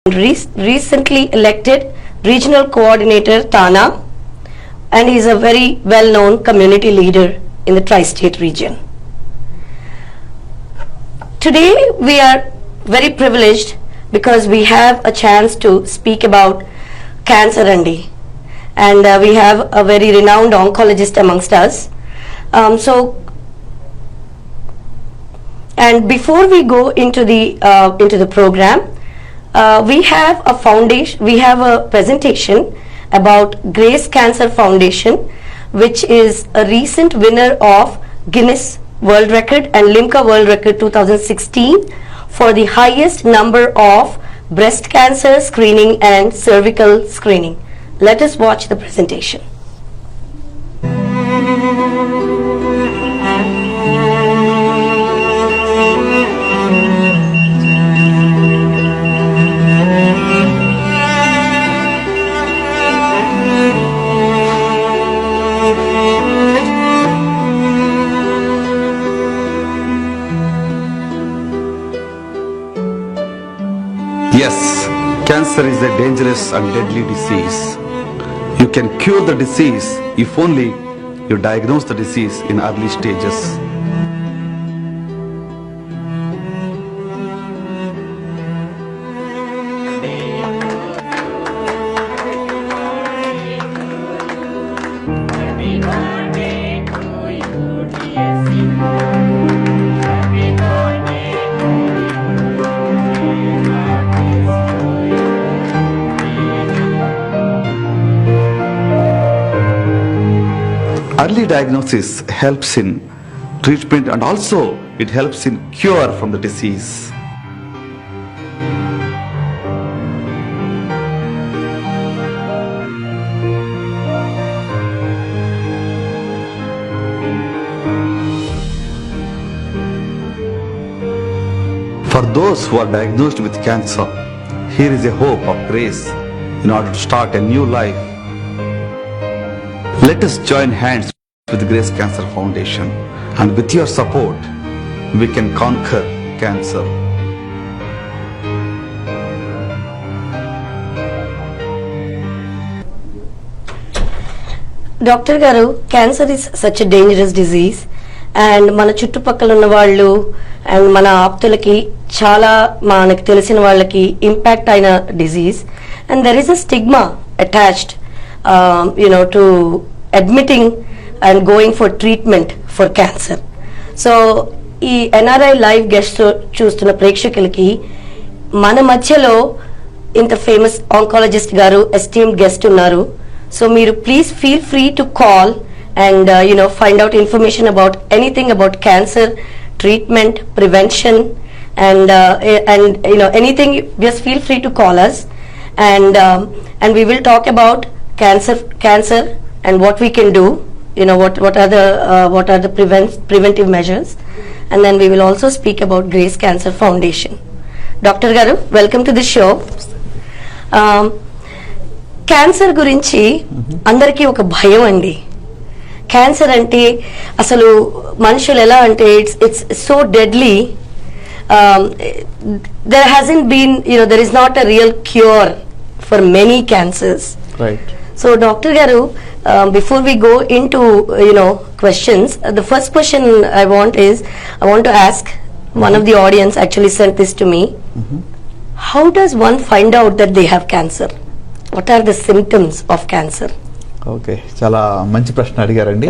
recently elected regional coordinator Thana, and he is a very well-known community leader in the tri-state region. Today we are very privileged because we have a chance to speak about cancer and we have a very renowned oncologist amongst us. And before we go into the program, we have a foundation. We have a presentation about Grace Cancer Foundation, which is a recent winner of Guinness World Record and Limca World Record 2016 for the highest number of breast cancer screening and cervical screening. Let us watch the presentation. Yes, cancer is a dangerous and deadly disease. You can cure the disease if only you diagnose the disease in early stages. Early diagnosis helps in treatment and also it helps in cure from the disease. For those who are diagnosed with cancer, here is a hope of grace in order to start a new life. Let us join hands with Grace Cancer Foundation, and with your support, we can conquer cancer. Dr. Garu, cancer is such a dangerous disease, and మన చుట్టుపక్కల ఉన్న వాళ్ళు and మన ఆప్తులకి చాలా మనకి తెలిసిన వాళ్ళకి impact అయిన disease, and there is a stigma attached to admitting and going for treatment for cancer. So ఈ ఎన్ఆర్ఐ లైవ్ గెస్ట్ చూస్తున్న ప్రేక్షకులకి మన మధ్యలో ఇంత ఫేమస్ ఆంకాలజిస్ట్ గారు ఎస్టీమ్డ్ గెస్ట్ ఉన్నారు. సో మీరు please feel free to call and find out information about anything about cancer treatment, prevention, and anything. Just feel free to call us, and we will talk about cancer and what we can do, what are the preventive measures, and then we will also speak about Grace Cancer Foundation. Dr. Garu, welcome to the show. Cancer గురించి అందరికీ ఒక భయం అండి. Cancer అంటే అసలు మనుషులు ఎలా అంటే it's so deadly. there hasn't been, there is not a real cure for many cancers. Right. So Dr. Garu, before we go into questions, the first question I want to ask, one of the audience actually sent this to me. How does one find out that they have cancer? What are the symptoms of cancer? Okay, చాలా మంచి ప్రశ్న అడిగారండి.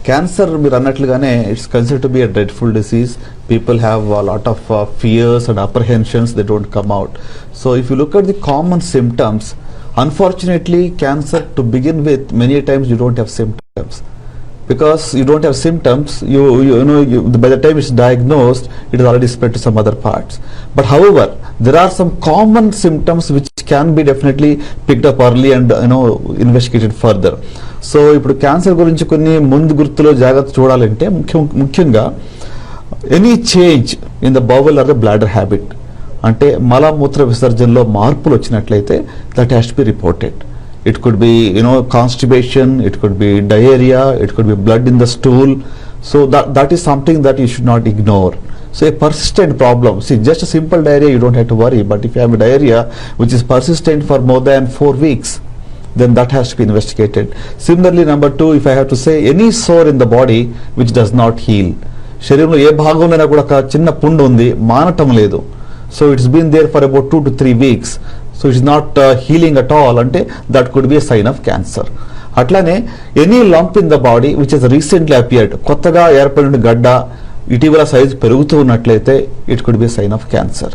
Cancer మీరు అన్నట్లుగానే it's considered to be a dreadful disease. People have lot of fears and apprehensions, they don't come out. So if you look at the common symptoms, unfortunately cancer to begin with many times you don't have symptoms. Because you don't have symptoms, by the time it's diagnosed, it is already spread to some other parts. But however, there are some common symptoms which can be definitely picked up early and investigated further. So ఇప్పుడు cancer గురించి కొన్ని ముందు గుర్తులో జాగ్రత్త చూడాలంటే ముఖ్యంగా any change in the bowel or the bladder habit, అంటే మలమూత్ర విసర్జనలో మార్పులు వచ్చినట్లయితే that has to be reported. It could be, constipation, it could be diarrhea, it could be blood in the stool. So that is something that you should not ignore. So a persistent problem. See, just a simple diarrhea, you don't have to worry. But if you have a diarrhea which is persistent for more than 4 weeks, then that has to be investigated. Similarly, number 2, if I have to say, any sore in the body which does not heal. శరీరంలో ఏ భాగంలోనైనా కూడా ఒక చిన్న పుండు ఉంది, మానటం లేదు. So it's been there for about 2 to 3 weeks. So it's not healing at all, అంటే that could be a sign of cancer. అట్లానే any lump in the body which is recently appeared, కొత్తగా ఏర్పడిన గడ్డ ఇటీవల సైజు పెరుగుతూ ఉన్నట్లయితే it could be sign of cancer.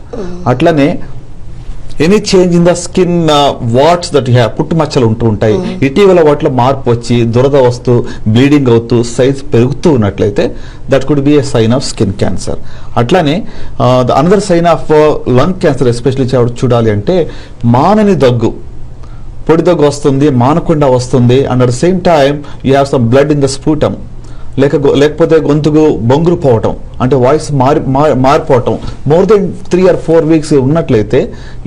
అట్లనే any change in the skin what's that you have, పుట్టు మచ్చలు ఉంటూ ఉంటాయి, ఇటీవల వాటిలో మార్పు వచ్చి దురద వస్తూ బ్లీడింగ్ అవుతూ సైజ్ పెరుగుతూ ఉన్నట్లయితే that could be a sign of skin cancer. అట్లానే another sign of lung cancer especially చూడాలి అంటే మానని దగ్గు, పొడి దగ్గు వస్తుంది, మానకుండా వస్తుంది, and at the same time you have some blood in the sputum, లేకపోతే గొంతుకు బొంగురు పోవటం, అంటే వాయిస్ మారిపోవటం మోర్ దెన్ 3 or 4 weeks ఉన్నట్లయితే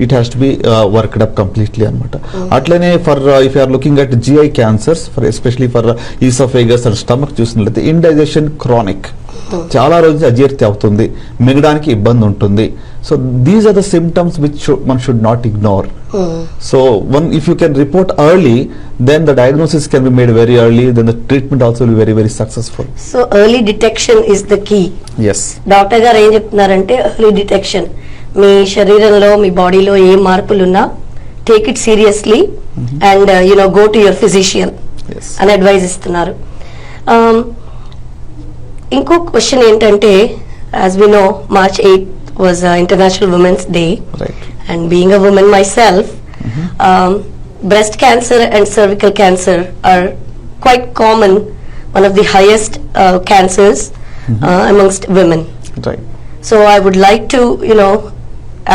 it has to be worked up completely అనమాట. అట్లనే for if you're looking at GI cancers, for especially for oesophagus and stomach చూసినట్లయితే ఇండైజెషన్ క్రానిక్, చాలా రోజులు అజీర్తి అవుతుంది, మిగడానికి ఇబ్బంది ఉంటుంది. So these are the symptoms which one should not ignore. So if you can report early, then the diagnosis can be made very early, then the treatment also will be very, very successful. So early detection is the key. Yes. Doctor గారు ఏం చెప్తున్నారంటే early detection, మీ శరీరంలో మీ బాడీలో ఏ మార్పులున్నా take it seriously and go to your physician Yes. అని అడ్వైజ్ ఇస్తున్నారు. ఇంకో క్వశ్చన్ ఏంటంటే, as we know March 8th was International Women's Day. Right. And being a woman myself, breast cancer and cervical cancer are quite common, one of the highest cancers amongst women. Right. So I would like to,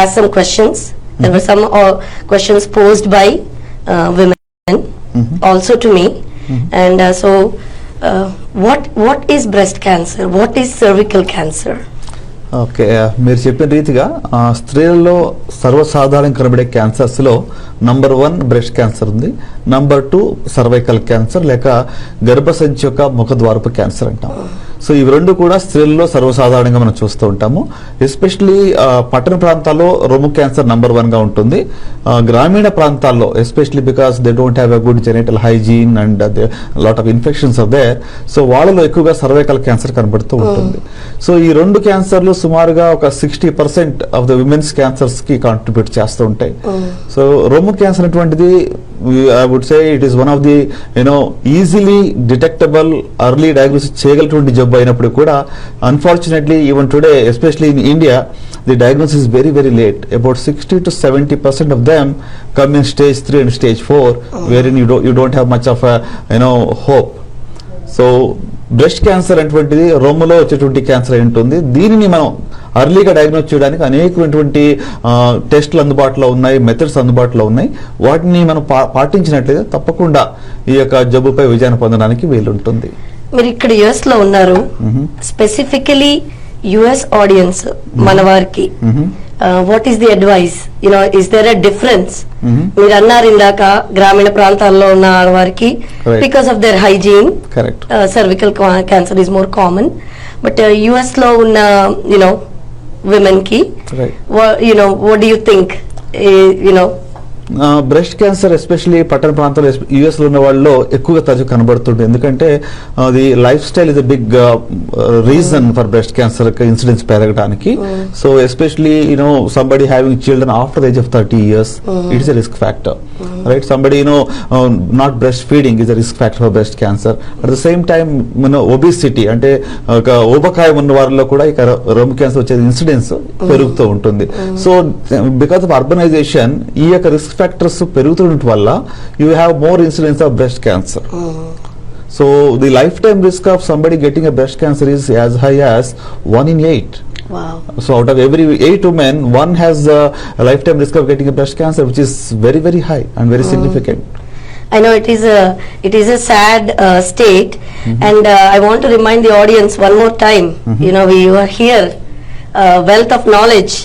ask some questions. There were some questions posed by women also to me. And what is breast cancer? What is cervical cancer? Okay, మీరు చెప్పిన రీతిగా స్త్రీలలో సర్వసాధారణంగా కనబడే క్యాన్సర్స్లో number 1 breast cancer ఉంది, number 2 cervical cancer లేక గర్భసంచి యొక్క ముఖద్వారపు క్యాన్సర్ అంటాం. సో ఇవి రెండు కూడా స్త్రీలలో సర్వసాధారణంగా మనం చూస్తూ ఉంటాము. ఎస్పెషలీ పట్టణ ప్రాంతాల్లో రొమ్ము క్యాన్సర్ నంబర్ 1 గా ఉంటుంది. గ్రామీణ ప్రాంతాల్లో especially because they don't have a good genital hygiene and lot of infections are there, so వాళ్ళలో ఎక్కువగా సర్వైకల్ క్యాన్సర్ కనబడుతూ ఉంటుంది. సో ఈ రెండు క్యాన్సర్లు సుమారుగా ఒక 60% ఆఫ్ ద విమెన్స్ క్యాన్సర్స్ కి కాంట్రిబ్యూట్ చేస్తూ ఉంటాయి. సో రొమ్ము క్యాన్సర్ అటువంటిది I would say it is one of the easily detectable early diagnosis చేయగలిగినటువంటి జబ్బు అయినప్పుడు కూడా unfortunately even today especially in India the diagnosis is very, very late. About 60 to 70% of them come in stage 3 and stage 4 wherein you don't have much of a hope. So breast cancer అటువంటిది రొమ్ములో వచ్చేటువంటి cancer అయి ఉంటుంది. దీనిని మనం అర్లీగా diagnose చేయడానికి అనేకమైనటువంటి టెస్టులు అందుబాటులో ఉన్నాయి, మెథడ్స్ అందుబాటులో ఉన్నాయి. వాటిని మనం పాటించినట్లయితే తప్పకుండా ఈ యొక్క జబ్బుపై విజయాన్ని పొందడానికి వీలుంటుంది. మీరు ఇక్కడ యుఎస్ లో ఉన్నారు, స్పెసిఫికలీ యుఎస్ ఆడియన్స్ మన వారికి what is the advice, is there a difference? మీరు అన్నారు ఇందాక గ్రామీణ ప్రాంతాల్లో ఉన్న వారికి because of their hygiene cervical cancer is more common, but US లో ఉన్న విమెన్ కి what do you think? Breast cancer especially పట్టణ ప్రాంతాల్లో యుఎస్ లో ఉన్న వాళ్ళలో ఎక్కువగా తరచు కనబడుతుంది. ఎందుకంటే the life style is a big reason for breast cancer incidence పెరగడానికి. So especially somebody having children after the age of 30 years, it is a risk factor, right? Somebody not breast feeding is a risk factor for breast cancer. At the same time obesity అంటే ఒక ఊబకాయం ఉన్న వారిలో కూడా ఇక రొమ్ము cancer వచ్చే incidence పెరుగుతూ ఉంటుంది. సో బికాస్ ఆఫ్ అర్బనైజేషన్ ఈ యొక్క రిస్క్ ఫ్యాక్టర్స్ పెరుగుతుండటం వల్ల you have more incidence of breast cancer. So the life time risk of somebody getting a breast cancer is as high as 1 in 8. Wow. So out of every 8 women, one has a lifetime risk of getting a breast cancer, which is very, very high and very significant. I know it is a sad state, and I want to remind the audience one more time. We are here, wealth of knowledge.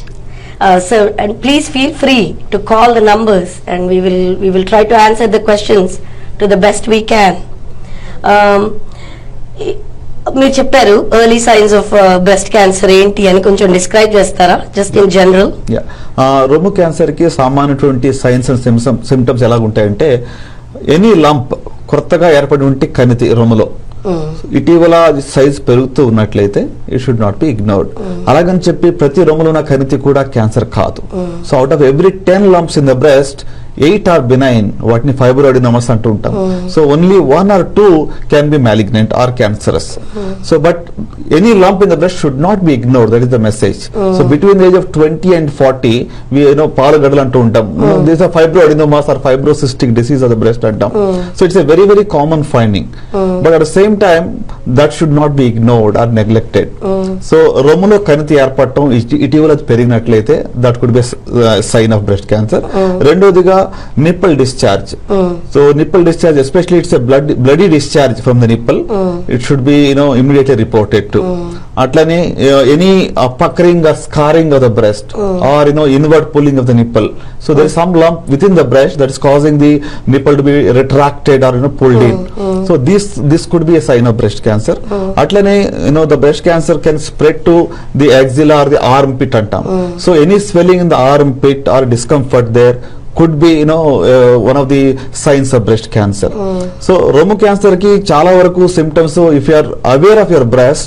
So, and please feel free to call the numbers, and we will try to answer the questions to the best we can. మీరు చెప్పారు early science of breast cancer ఏంటి అని కొంచెం describe చేస్తారా just in general? రొమ్ము cancer కి సామాన్యటువంటి science and symptoms ఎలా ఉంటాయంటే, ఎనీ లంప్ కొత్తగా ఏర్పడి కణితి రొమ్ములో ఇటీవల సైజ్ పెరుగుతూ ఉన్నట్లయితే it should not be ignored. అలాగని చెప్పి ప్రతి రొమ్ములో ఉన్న కణితి కూడా క్యాన్సర్ కాదు. So out of every 10 lumps in the breast 8 are benign, వాటిని ఫైబ్రోయిడినోమస్ అంటూ ఉంటాం. So only 1 or 2 can be malignant or cancerous. So but any lump in the breast should not be ignored. That is the message. So between the age of 20 and 40 we పాలు గడలు అంటూ ఉంటాం. This is a fibroadenomas or fibrocystic disease of the breast అంటాం. So it's a very very common finding. But at the same time that should not be ignored or neglected. So రొమ్ములో కణితి ఏర్పడటం ఇటీవల పెరిగినట్లయితే that could be a sign of breast cancer. రెండోదిగా nipple discharge. So nipple discharge, especially it's a bloody discharge from the nipple. It should be immediately reported to. Atlane any puckering or scarring of the breast or inward pulling of the nipple. So there is some lump within the breast that is causing the nipple to be retracted or pulled in. So this could be a sign of breast cancer. Atlane the breast cancer can spread to the axilla or the armpit antam. So any swelling in the armpit or discomfort there could be one of the signs of breast cancer. So రొమ్ము cancer కి చాలా వరకు symptoms, if you are aware of your breast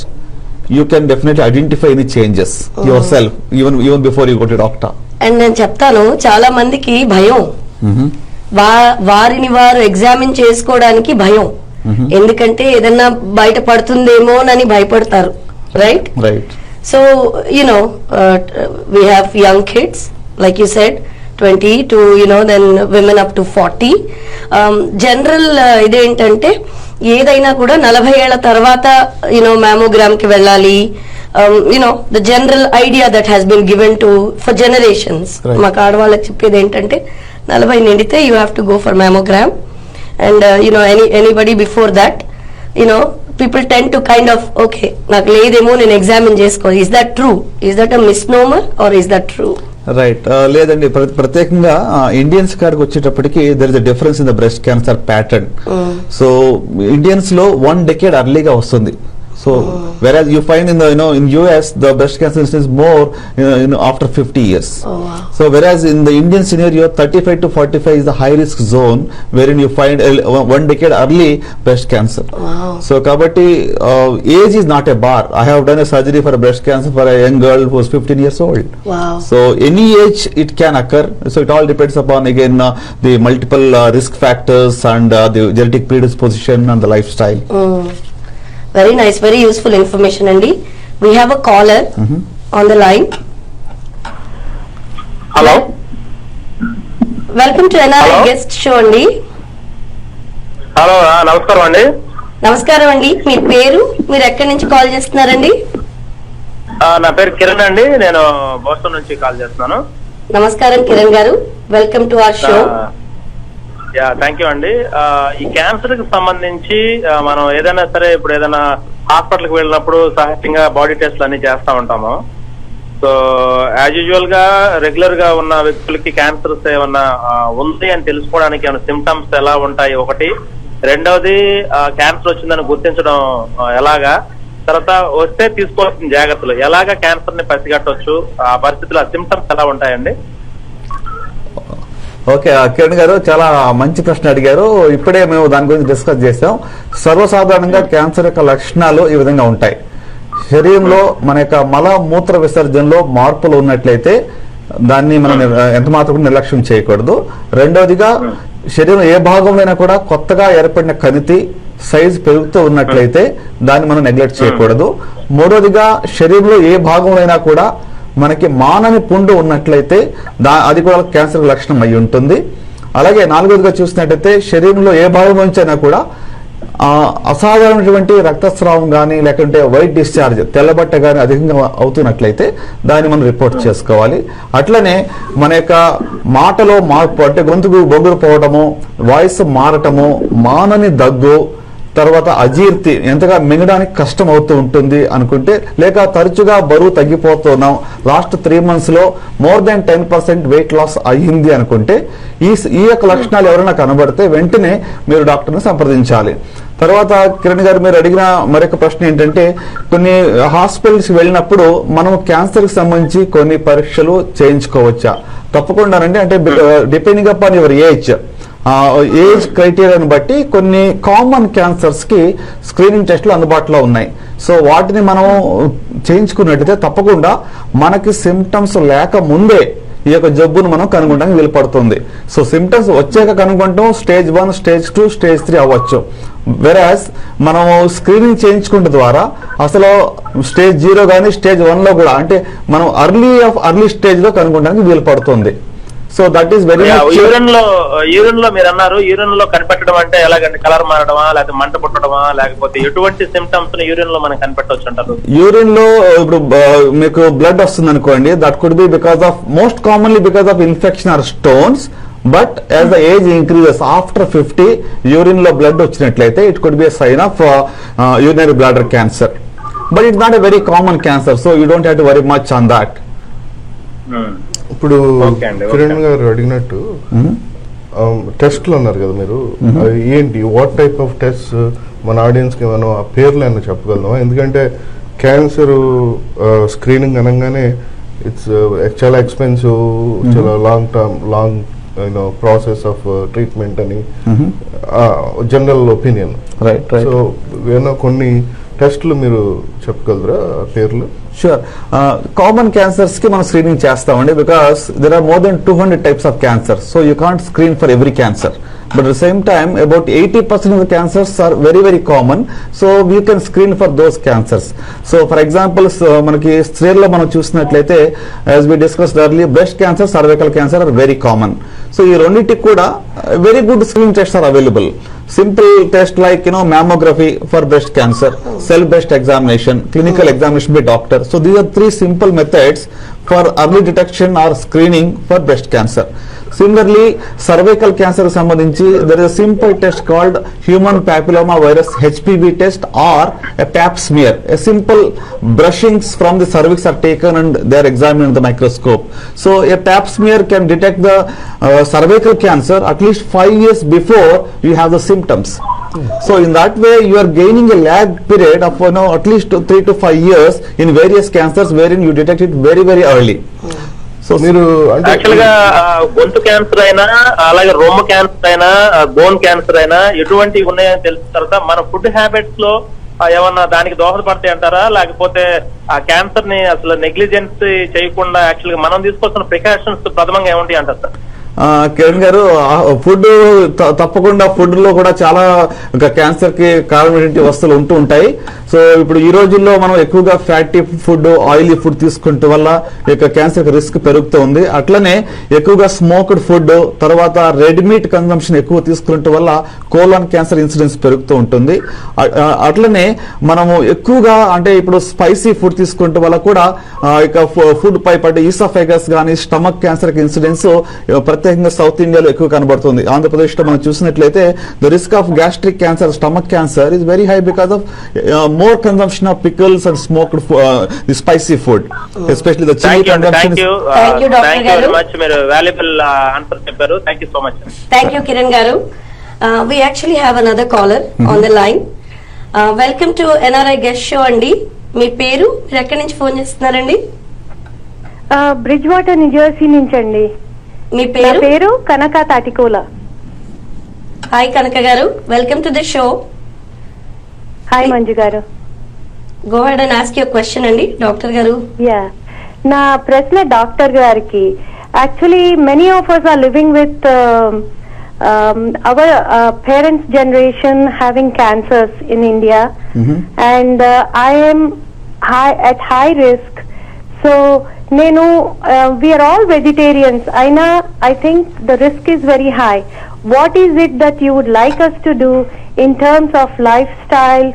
you can definitely identify any changes yourself even before you go to doctor. And నేను చెప్తాను, చాలా మందికి భయం, వారిని వారు ఎగ్జామిన్ చేసుకోవడానికి భయం. ఎందుకంటే ఏదన్నా బయట పడుతుందేమోనని భయపడతారు. Right. So we have young kids like you said 20 to then women up to 40. General ఇదేంటంటే ఏదైనా కూడా 40 ఏళ్ల తర్వాత మ్యామోగ్రామ్ కి వెళ్ళాలి. the general idea that has been given to for generations. మాకు ఆడవాళ్ళకి చెప్పేది ఏంటంటే 40 నిండితే you have to go for mammogram, and anybody before that people tend to kind of okay నాకు లేదేమో నేను ఎగ్జామిన్ చేసుకో. is that true? is that a misnomer or is that true? Right. లేదండి, ప్రత్యేకంగా ఇండియన్స్ కాడికి వచ్చేటప్పటికి there is a difference in the breast cancer pattern. So Indians లో 1 decade అర్లీగా వస్తుంది. So whereas you find in the in US the breast cancer incidence is more after 50 years. Oh, wow. So whereas in the Indian scenario 35 to 45 is the high risk zone wherein you find 1 decade early breast cancer. Wow. So kabatti age is not a bar. I have done a surgery for a breast cancer for a young girl who was 15 years old. Wow. So any age it can occur. So it all depends upon again the multiple risk factors and the genetic predisposition and the lifestyle. Very nice, very useful information అండి. We have a caller on the line. Hello. Welcome to NRI guest show అండి. Hello, నమస్కారం అండి. నమస్కారం అండి, మీ పేరు, మీరు ఎక్కడి నుంచి కాల్ చేస్తున్నారండి? నా పేరు కిరణ్ అండి, నేను బోస్టన్ నుంచి కాల్ చేస్తున్నాను. నమస్కారం కిరణ్ గారు, welcome to our show. Thank you అండి. ఈ క్యాన్సర్ కి సంబంధించి మనం ఏదైనా సరే ఇప్పుడు ఏదైనా హాస్పిటల్ కి వెళ్ళినప్పుడు సహజంగా బాడీ టెస్ట్లు అన్ని చేస్తా ఉంటాము. సో యాజ్ యూజువల్ గా రెగ్యులర్ గా ఉన్న వ్యక్తులకి క్యాన్సర్స్ ఏమన్నా ఉంది అని తెలుసుకోవడానికి ఏమైనా సిమ్టమ్స్ ఎలా ఉంటాయి ఒకటి. రెండవది క్యాన్సర్ వచ్చిందని గుర్తించడం ఎలాగా, తర్వాత వస్తే తీసుకోవాల్సిన జాగ్రత్తలు ఎలాగా క్యాన్సర్ ని పసిగట్టవచ్చు, ఆ పరిస్థితుల్లో సిమ్టమ్స్ ఎలా ఉంటాయండి? ఓకే కిరణ్ గారు, చాలా మంచి ప్రశ్న అడిగారు. ఇప్పుడే మేము దాని గురించి డిస్కస్ చేసాం. సర్వసాధారణంగా క్యాన్సర్ యొక్క లక్షణాలు ఈ విధంగా ఉంటాయి. శరీరంలో మన యొక్క మల మూత్ర విసర్జనలో మార్పులు ఉన్నట్లయితే దాన్ని మనం ఎంత మాత్రం నిర్లక్ష్యం చేయకూడదు. రెండవదిగా శరీరం ఏ భాగంలో కూడా కొత్తగా ఏర్పడిన కణితి సైజ్ పెరుగుతూ ఉన్నట్లయితే దాన్ని మనం నెగ్లెక్ట్ చేయకూడదు. మూడవదిగా శరీరంలో ఏ భాగంలో కూడా మనకి మానని పుండు ఉన్నట్లయితే అది కూడా క్యాన్సర్ లక్షణం అయి ఉంటుంది. అలాగే నాలుగోదిగా చూసినట్టయితే శరీరంలో ఏ భాగం నుంచి అయినా కూడా అసాధారణమైనటువంటి రక్తస్రావం కానీ లేకుంటే వైట్ డిశ్చార్జ్ తెల్లబట్ట కానీ అధికంగా అవుతున్నట్లయితే దాన్ని మనం రిపోర్ట్ చేసుకోవాలి. అట్లనే మన యొక్క మాటలో మార్పు అంటే గొంతుకు బొగ్గురు పోవటము, వాయిస్ మారటము, మానని దగ్గు, తర్వాత అజీర్తి, ఎంతగా మింగడానికి కష్టం అవుతూ ఉంటుంది అనుకుంటే, లేక తరచుగా బరువు తగ్గిపోతున్నాం, లాస్ట్ 3 months లో more than 10% వెయిట్ లాస్ అయ్యింది అనుకుంటే ఈ యొక్క లక్షణాలు ఎవరైనా కనబడితే వెంటనే మీరు డాక్టర్ని సంప్రదించాలి. తర్వాత కిరణ్ గారు మీరు అడిగిన మరొక ప్రశ్న ఏంటంటే, కొన్ని హాస్పిటల్స్ వెళ్ళినప్పుడు మనం క్యాన్సర్ కి సంబంధించి కొన్ని పరీక్షలు చేయించుకోవచ్చా? తప్పకుండానండి. అంటే డిపెండింగ్ అపాన్ యువర్ ఏజ్ క్రైటీరియాని బట్టి కొన్ని కామన్ క్యాన్సర్స్ కి స్క్రీనింగ్ టెస్ట్లు అందుబాటులో ఉన్నాయి. సో వాటిని మనం చేయించుకున్నట్లయితే తప్పకుండా మనకి సిమ్టమ్స్ లేక ముందే ఈ యొక్క జబ్బును మనం కనుగొనడానికి వీలు పడుతుంది. సో సిమ్టమ్స్ వచ్చాక కనుగొనడం స్టేజ్ 1, స్టేజ్ 2, స్టేజ్ 3 అవ్వచ్చు. వెరాజ్ మనం స్క్రీనింగ్ చేయించుకుంటే ద్వారా అసలు స్టేజ్ 0 కానీ స్టేజ్ 1 లో కూడా, అంటే మనం అర్లీ స్టేజ్ లో కనుగొనడానికి వీలు పడుతుంది. So that is very urine లో మీరు అన్నారు, యూరిన్ లో కనిపెట్టడం అంటే ఎలాగంటే కలర్ మారడమా, లేకపోతే మంట పుట్టడమా, లేకపోతే ఎటువంటి సిమ్టమ్స్ యూరిన్ లో మనం కనిపెట్టవచ్చు అంటారు? యూరిన్ లో ఇప్పుడు మీకు బ్లడ్ వస్తుంది అనుకోండి, that could be because of most commonly because of infection or stones. But as the age increases after 50 urine లో బ్లడ్ వచ్చినట్లయితే it could be a sign of urinary bladder cancer. But it's not a very common cancer, so you don't have to worry much on that. ఇప్పుడు కిరణ్ గారు అడిగినట్టు టెస్ట్లు అన్నారు కదా మీరు, ఏంటి what type of test మన ఆడియన్స్ కి మనం ఆ పేర్లు అయినా చెప్పగలమా? ఎందుకంటే క్యాన్సర్ స్క్రీనింగ్ అనగానే ఇట్స్ చాలా ఎక్స్పెన్సివ్, చాలా లాంగ్ ప్రాసెస్ ఆఫ్ ట్రీట్మెంట్ అని జనరల్ ఒపీనియన్. సో కొన్ని టెస్ట్లు మీరు చెప్పగలరా పేర్లు? షూర్. కామన్ క్యాన్సర్స్ కి మనం స్క్రీనింగ్ చేస్తామండి, because there are more than 200 types of cancer. So you can't screen for every cancer. But at the same time, about 80% of the cancers are very, very common. So we can screen for those cancers. So for example, మనకి స్త్రీల్లో మనం చూసినట్లయితే, as we discussed earlier, breast cancer, cervical cancer are very common. So ఈ రెండింటికి కూడా very good screening tests are available. Simple test like mammography for breast cancer, cell-based examination, clinical examination by doctor. So these are 3 simple methods for early detection or screening for breast cancer. Similarly, cervical cancer సంబంధించి there is a simple test called human papilloma virus HPV test or a pap smear. A simple brushings from the cervix are taken and they are examined in the microscope. So a pap smear can detect the cervical cancer at least 5 years before you have the symptoms. So in that way you are gaining a lag period of at least 3 to 5 years in various cancers wherein you detect it very, very early. So మీరు actual గా గొంతు cancer అయినా, అలాగే రొమ్ము cancer అయినా, bone cancer అయినా ఎటువంటి ఉన్నాయని తెలిసిన తర్వాత మన ఫుడ్ హ్యాబిట్స్ లో ఏమన్నా దానికి దోహదపడతాయి అంటారా? లేకపోతే ఆ క్యాన్సర్ ని అసలు నెగ్లిజెన్స్ చేయకుండా యాక్చువల్ గా మనం తీసుకోవాల్సిన ప్రికాషన్స్ ప్రథమంగా ఏముంటాయి అంటారు సార్? కిరణ్ గారు, ఫుడ్ తప్పకుండా ఫుడ్ లో కూడా చాలా క్యాన్సర్ కి కారణమైనటువంటి వస్తువులు ఉంటూ ఉంటాయి. సో ఇప్పుడు ఈ రోజుల్లో మనం ఎక్కువగా ఫ్యాటీ ఫుడ్, ఆయిలీ ఫుడ్ తీసుకుంటే వల్ల క్యాన్సర్ రిస్క్ పెరుగుతూ ఉంది. అట్లనే ఎక్కువగా స్మోక్డ్ ఫుడ్, తర్వాత రెడ్ మీట్ కన్సంప్షన్ ఎక్కువ తీసుకుంటే వల్ల కోలాన్ క్యాన్సర్ ఇన్సిడెన్స్ పెరుగుతూ ఉంటుంది. అట్లనే మనము ఎక్కువగా అంటే ఇప్పుడు స్పైసీ ఫుడ్ తీసుకుంటే వల్ల కూడా ఇక ఫుడ్ పై పడ్డ ఈసోఫాగస్ గానీ స్టమక్ క్యాన్సర్ ఇన్సిడెన్స్ ప్రత్యేకంగా సౌత్ ఇండియాలో ఎక్కువ కనబడుతుంది. ఆంధ్రప్రదేశ్ లో మనం చూసినట్లయితే the risk of gastric cancer, stomach cancer is very high because of more consumption of pickles and smoked the spicy food, especially the chili consumption. Thank you, Dr. very much. మీరు valuable answer చెప్పారు. Thank you so much. Thank you, Kiran garu. We actually have another caller on the line. Welcome to NRI Guest Show అండి. మీ పేరు, మీరు ఎక్కడి నుంచి phone చేస్తున్నారండి? Bridge water, new Jersey నుంచి అండి. మీ పేరు కనక తాటికోల. Hi Kanaka garu, welcome to the show. Hi Manju garu. Go ahead and ask your question అండి డాక్టర్ గారు. యా, నా ప్రశ్న డాక్టర్ గారికి. Actually many of us are living with our parents generation having cancers in India, and I am at high risk. So నేను we are all vegetarians. Aina I think the risk is very high. What is it that you would like us to do in terms of lifestyle,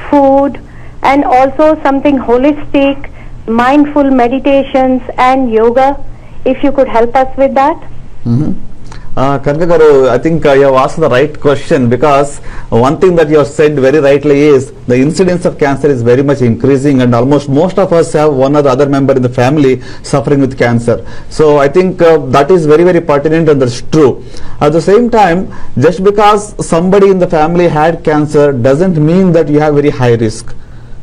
food, and also something holistic, mindful meditations and yoga, if you could help us with that? Kanka garu, I think you have asked the right question, because one thing that you have said very rightly is the incidence of cancer is very much increasing, and almost most of us have one or the other member in the family suffering with cancer. So I think that is very, very pertinent, and that's true. At the same time, just because somebody in the family had cancer doesn't mean that you have very high risk.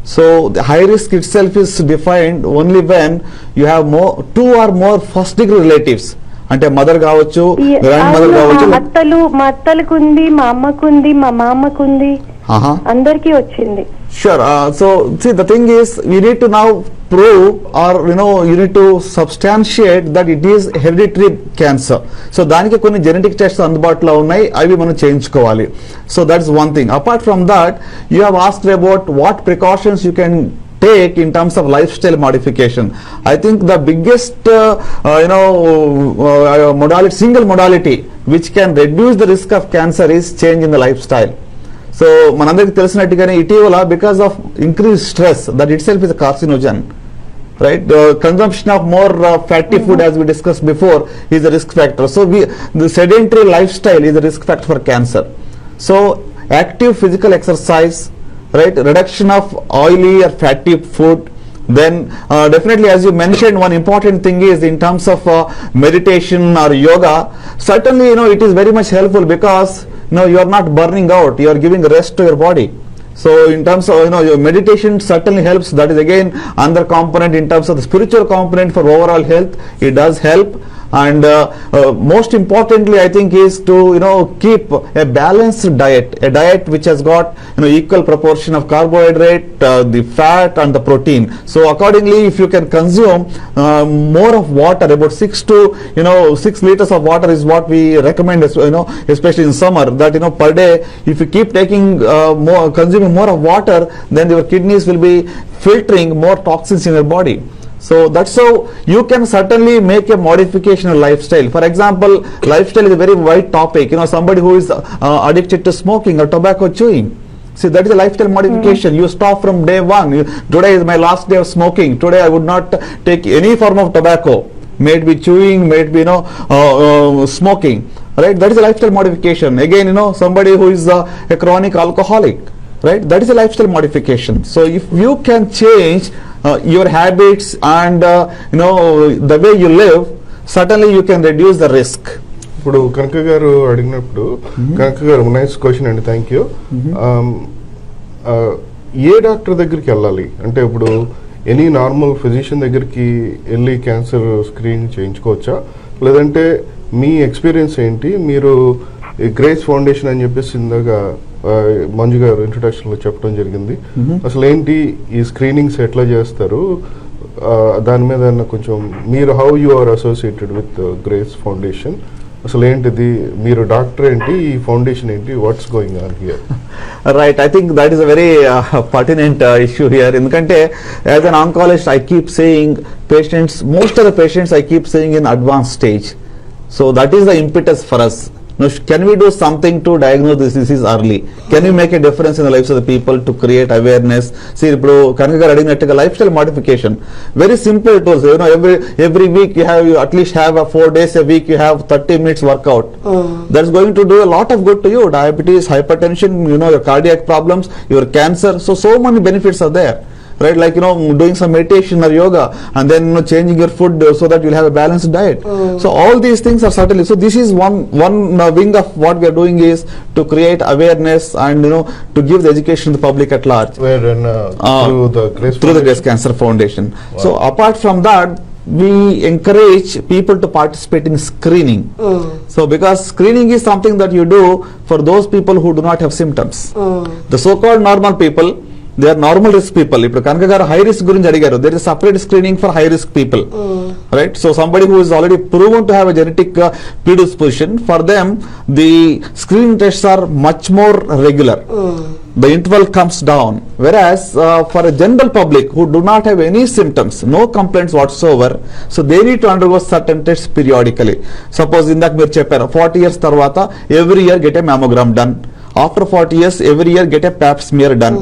So the high risk itself is defined only when you have two or more first degree relatives. అంటే mother కావచ్చు, grand mother కావచ్చు. మా అత్తలకు ఉంది, మా అమ్మకు ఉంది, మా మామకు ఉంది, అందరికీ వచ్చింది. Sure. So see, the thing is, we need to now prove, or you need to substantiate that it is hereditary cancer. So దానికి కొన్ని జెనెటిక్ టెస్ట్స్ అందుబాటులో ఉన్నాయి, అవి మనం చేయించుకోవాలి. So that's one thing. Apart from that, you have asked about what precautions you can take in terms of lifestyle modification. I think the biggest modality, single modality which can reduce the risk of cancer is change in the lifestyle. So మనందరికి తెలిసినట్టుగానే ఇటీవల, because of increased stress, that itself is a carcinogen, right? Consumption of more fatty food, as we discussed before, is a risk factor. So the sedentary lifestyle is a risk factor for cancer. So active physical exercise, right, reduction of oily or fatty food, then definitely, as you mentioned, one important thing is in terms of meditation or yoga. Certainly, it is very much helpful, because you are not burning out, you are giving rest to your body. So in terms of your meditation certainly helps. That is again another component in terms of the spiritual component for overall health. It does help. And most importantly, I think, is to keep a balanced diet, a diet which has got equal proportion of carbohydrate, the fat, and the protein. So accordingly, if you can consume more of water, about 6 liters of water is what we recommend, especially in summer, that per day, if you keep taking consuming more of water, then your kidneys will be filtering more toxins in your body. So that's how you can certainly make a modification of lifestyle. For example, lifestyle is a very wide topic. Somebody who is addicted to smoking or tobacco chewing. See, that is a lifestyle modification. You stop from day one. Today is my last day of smoking. Today I would not take any form of tobacco. May it be chewing, may it be smoking. Right? That is a lifestyle modification. Again, somebody who is a chronic alcoholic. Right? That is a lifestyle modification. So if you can change your habits and the way you live, certainly you can reduce the risk. ఇప్పుడు కనక గారు అడిగినప్పుడు, కనక గారు nice question అండి, thank you. A doctor దగ్గరికి వెళ్ళాలి అంటే, ఇప్పుడు any normal physician దగ్గరికి వెళ్ళి క్యాన్సర్ స్క్రీన్ చేయించుకోవచ్చా, లేదంటే మీ ఎక్స్పీరియన్స్ ఏంటి? మీరు గ్రేస్ ఫౌండేషన్ అని చెప్పేసి ఇందాక మంజు గారు ఇంట్రొడక్షన్ లో చెప్పడం జరిగింది. అసలు ఏంటి ఈ స్క్రీనింగ్స్ ఎట్లా చేస్తారు, దాని మీద కొంచెం మీరు how you are associated with Grace Foundation, అసలు ఏంటిది, మీరు డాక్టర్ ఏంటి, ఈ ఫౌండేషన్ ఏంటి, what's going on here? Right, I think that is a very pertinent issue here. ఎందుకంటే as an oncologist, I keep saying most of the patients I keep saying in advanced stage. So that is the impetus for us. Now, can we do something to diagnose this disease early? Can we make a difference in the lives of the people to create awareness? See, ఇప్పుడు కనక గారు అడిగినట్టుగా life style modification, very simple tools. every week you at least have 4 days a week you have 30 minutes workout. That's going to do a lot of good to you. Diabetes, hypertension, your cardiac problems, your cancer. So many benefits are there. Right, like doing some meditation or yoga, and then changing your food so that you'll have a balanced diet. So all these things are certainly, so this is one wing of what we are doing, is to create awareness and to give the education to the public at large. Through the Grace Cancer Foundation. Wow. So apart from that, we encourage people to participate in screening. So because screening is something that you do for those people who do not have symptoms. The so-called normal people, they are normal risk people. ఇప్పుడు కనక గారు high risk గురించి అడిగారు. there is separate screening for high risk people. Right? So somebody who is already proven to have a genetic predisposition, for them the screening tests are much more regular. The interval comes down. Whereas for a general public who do not have any symptoms, no complaints whatsoever, so they need to undergo certain tests periodically. Suppose ఇందాక మీరు చెప్పారు 40 years తర్వాత every year get a mammogram done. After 40 years every year get a pap smear done.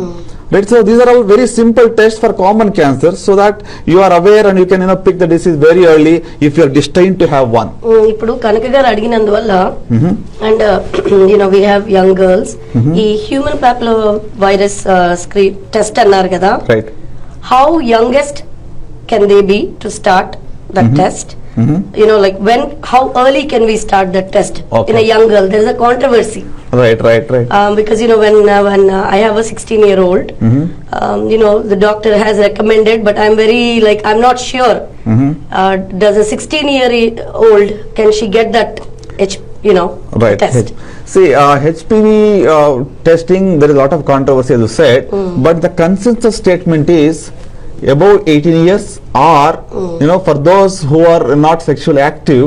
Right, so these are all very simple tests for common cancers, so that you are aware and you can pick the disease very early if you are destined to have one. ఇప్పుడు కనక గారు అడిగినందువల్ల and we have young girls ఈ human papilloma virus screen test అన్నారు కదా, Right. How youngest can they be to start the test? Like how early can we start the test in a young girl? There is a controversy. Right. Because when I have a 16-year-old, the doctor has recommended, but I'm not sure. Does a 16-year-old, can she get that Right. test? See, HPV testing, there is a lot of controversy, as you said, but the consensus statement is above 18 years, or for those who are not sexually active,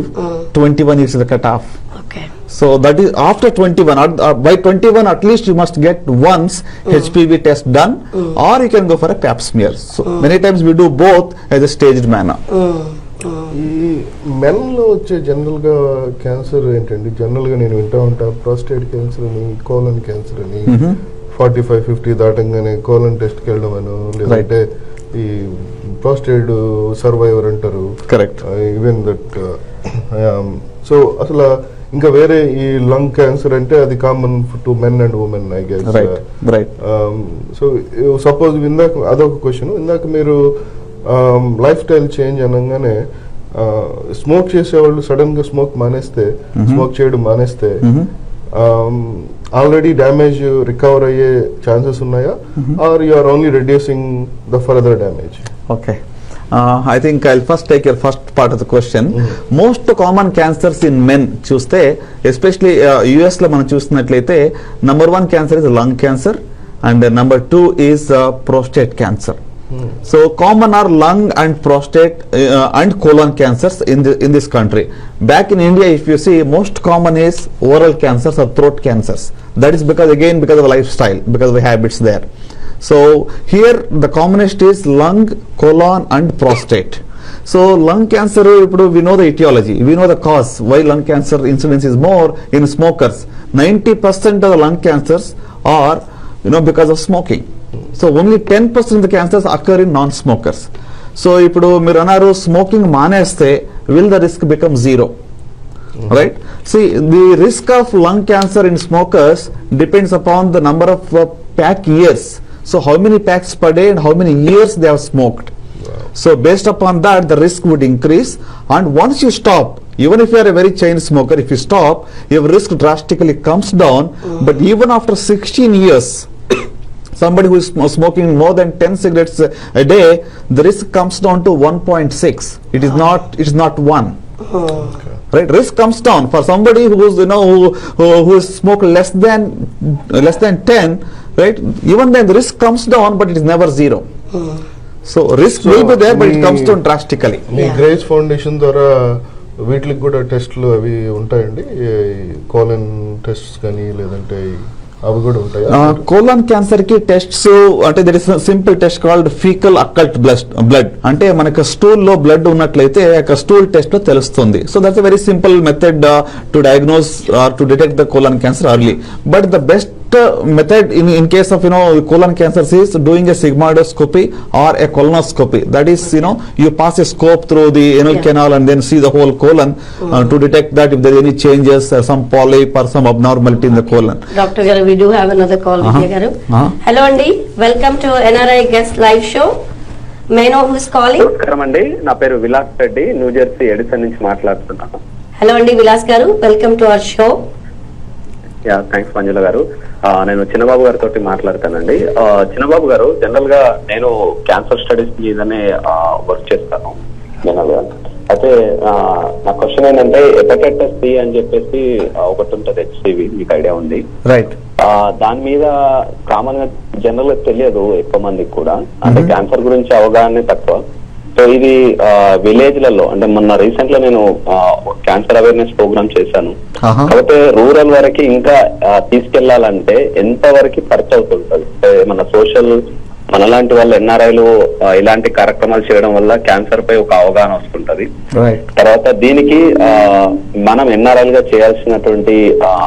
21 years is the cutoff. Okay. So that is after 21, by 21 at least you must get once HPV test done, or you can go for a pap smear. So many times we do both as a staged manner. ఈ మెన్లో వచ్చే general గా cancer ఏంటండి? General గా నేను వింటా ఉంటా prostate cancer అని, colon cancer అని, 45-50 దాటంగానే కోలన్ టెస్ట్కి వెళ్ళడం అను, లేదంటే ఈ ప్రాస్టేట్ సర్వైవర్ అంటారు. Correct. ఈవెన్ దట్ సో అసలు ఇంకా వేరే ఈ లంగ్ క్యాన్సర్ అంటే అది common to men and women, I guess. Right. So suppose ఇందాక అదొక క్వశ్చన్, ఇందాక మీరు లైఫ్ స్టైల్ చేంజ్ అనగానే స్మోక్ చేసేవాళ్ళు సడన్ గా స్మోక్ చేయడం మానేస్తే ఆల్రెడీ డ్యామేజ్ రికవర్ అయ్యే ఛాన్సెస్ ఉన్నాయా, or you are only reducing the further damage? Okay. I think I'll first take your first part of the question. Most common cancers in men చూస్తే, especially US లో మనం చూస్తున్నట్లయితే, number 1 cancer is lung cancer and number 2 is prostate cancer. So common are lung and prostate and colon cancers in this country. Back in India, if you see, most common is oral cancers or throat cancers. That is because of lifestyle, because of the habits there. So here the commonest is lung, colon and prostate. So lung cancer, we know the etiology, we know the cause why lung cancer incidence is more in smokers. 90% of the lung cancers are because of smoking. So only 10% of the cancers occur in non-smokers. So ఇప్పుడు మీరు అన్నారు smoking మానేస్తే will the risk become zero? Right? See, the risk of lung cancer in smokers depends upon the number of pack years. So how many packs per day and how many years they have smoked. So based upon that, the risk would increase, and once you stop, even if you are a very chain smoker, if you stop, your risk drastically comes down. But even after 16 years, somebody who is smoking more than 10 cigarettes a day, the risk comes down to 1.6. It is not 1. Right, risk comes down for somebody who is who is smoked less than 10. Right, even then the risk comes down, but it is never zero. So risk will be there, but it comes down drastically. Me grace foundation ద్వారా వీటికి కూడా టెస్ట్లు అవి ఉంటాయండి, colon tests కానీ లేదంటే అవి కూడా ఉంటాయి? కోలన్ క్యాన్సర్ కి టెస్ట్స్ అంటే there is simple test called faecal occult blood. అంటే మనకు స్టూల్ లో బ్లడ్ ఉన్నట్లయితే స్టూల్ టెస్ట్ లో తెలుస్తుంది. So that's a very simple method to diagnose or to detect the colon cancer early. But the best method in case of colon cancer is doing a sigmoidoscopy or a colonoscopy. That is, you pass a scope through the anal canal and then see the whole colon to detect that if there are any changes or some polyp or some abnormality in the colon. Dr. Garu, we do have another call with you, Garu. Hello Andy, welcome to NRI Guest Live Show. May I know who is calling? నమస్కారం అండి, నా పేరు Vilas Reddy, new Jersey Edison నుంచి మాట్లాడుతున్నాను. Hello Andy, Vilas Garu, welcome to our show. Yeah, thanks Manjula garu. నేను చిన్నబాబు గారితో మాట్లాడతానండి. చిన్నబాబు గారు, general గా నేను క్యాన్సర్ స్టడీస్ మీదనే వర్క్ చేస్తాను జనరల్ గా. అయితే నా క్వశ్చన్ ఏంటంటే, హెపటైటిస్ బి అని చెప్పేసి ఒకటి ఉంటుంది, హెచ్సివి, మీకు ఐడియా ఉంది? రైట్. దాని మీద కామన్ గా జనరల్ గా తెలియదు ఎక్కువ మందికి కూడా, అంటే క్యాన్సర్ గురించి అవగాహన తక్కువ. సో ఇది విలేజ్ లలో, అంటే మొన్న రీసెంట్ లో నేను క్యాన్సర్ అవేర్నెస్ ప్రోగ్రామ్ చేశాను. కాకపోతే రూరల్ వరకు ఇంకా తీసుకెళ్లాలంటే ఎంత వరకు ఖర్చు అవుతుంటది? మన సోషల్, మనలాంటి వాళ్ళు ఎన్ఆర్ఐలు ఇలాంటి కార్యక్రమాలు చేయడం వల్ల క్యాన్సర్ పై ఒక అవగాహన వస్తుంటది. తర్వాత దీనికి మనం ఎన్ఆర్ఐలుగా చేయాల్సినటువంటి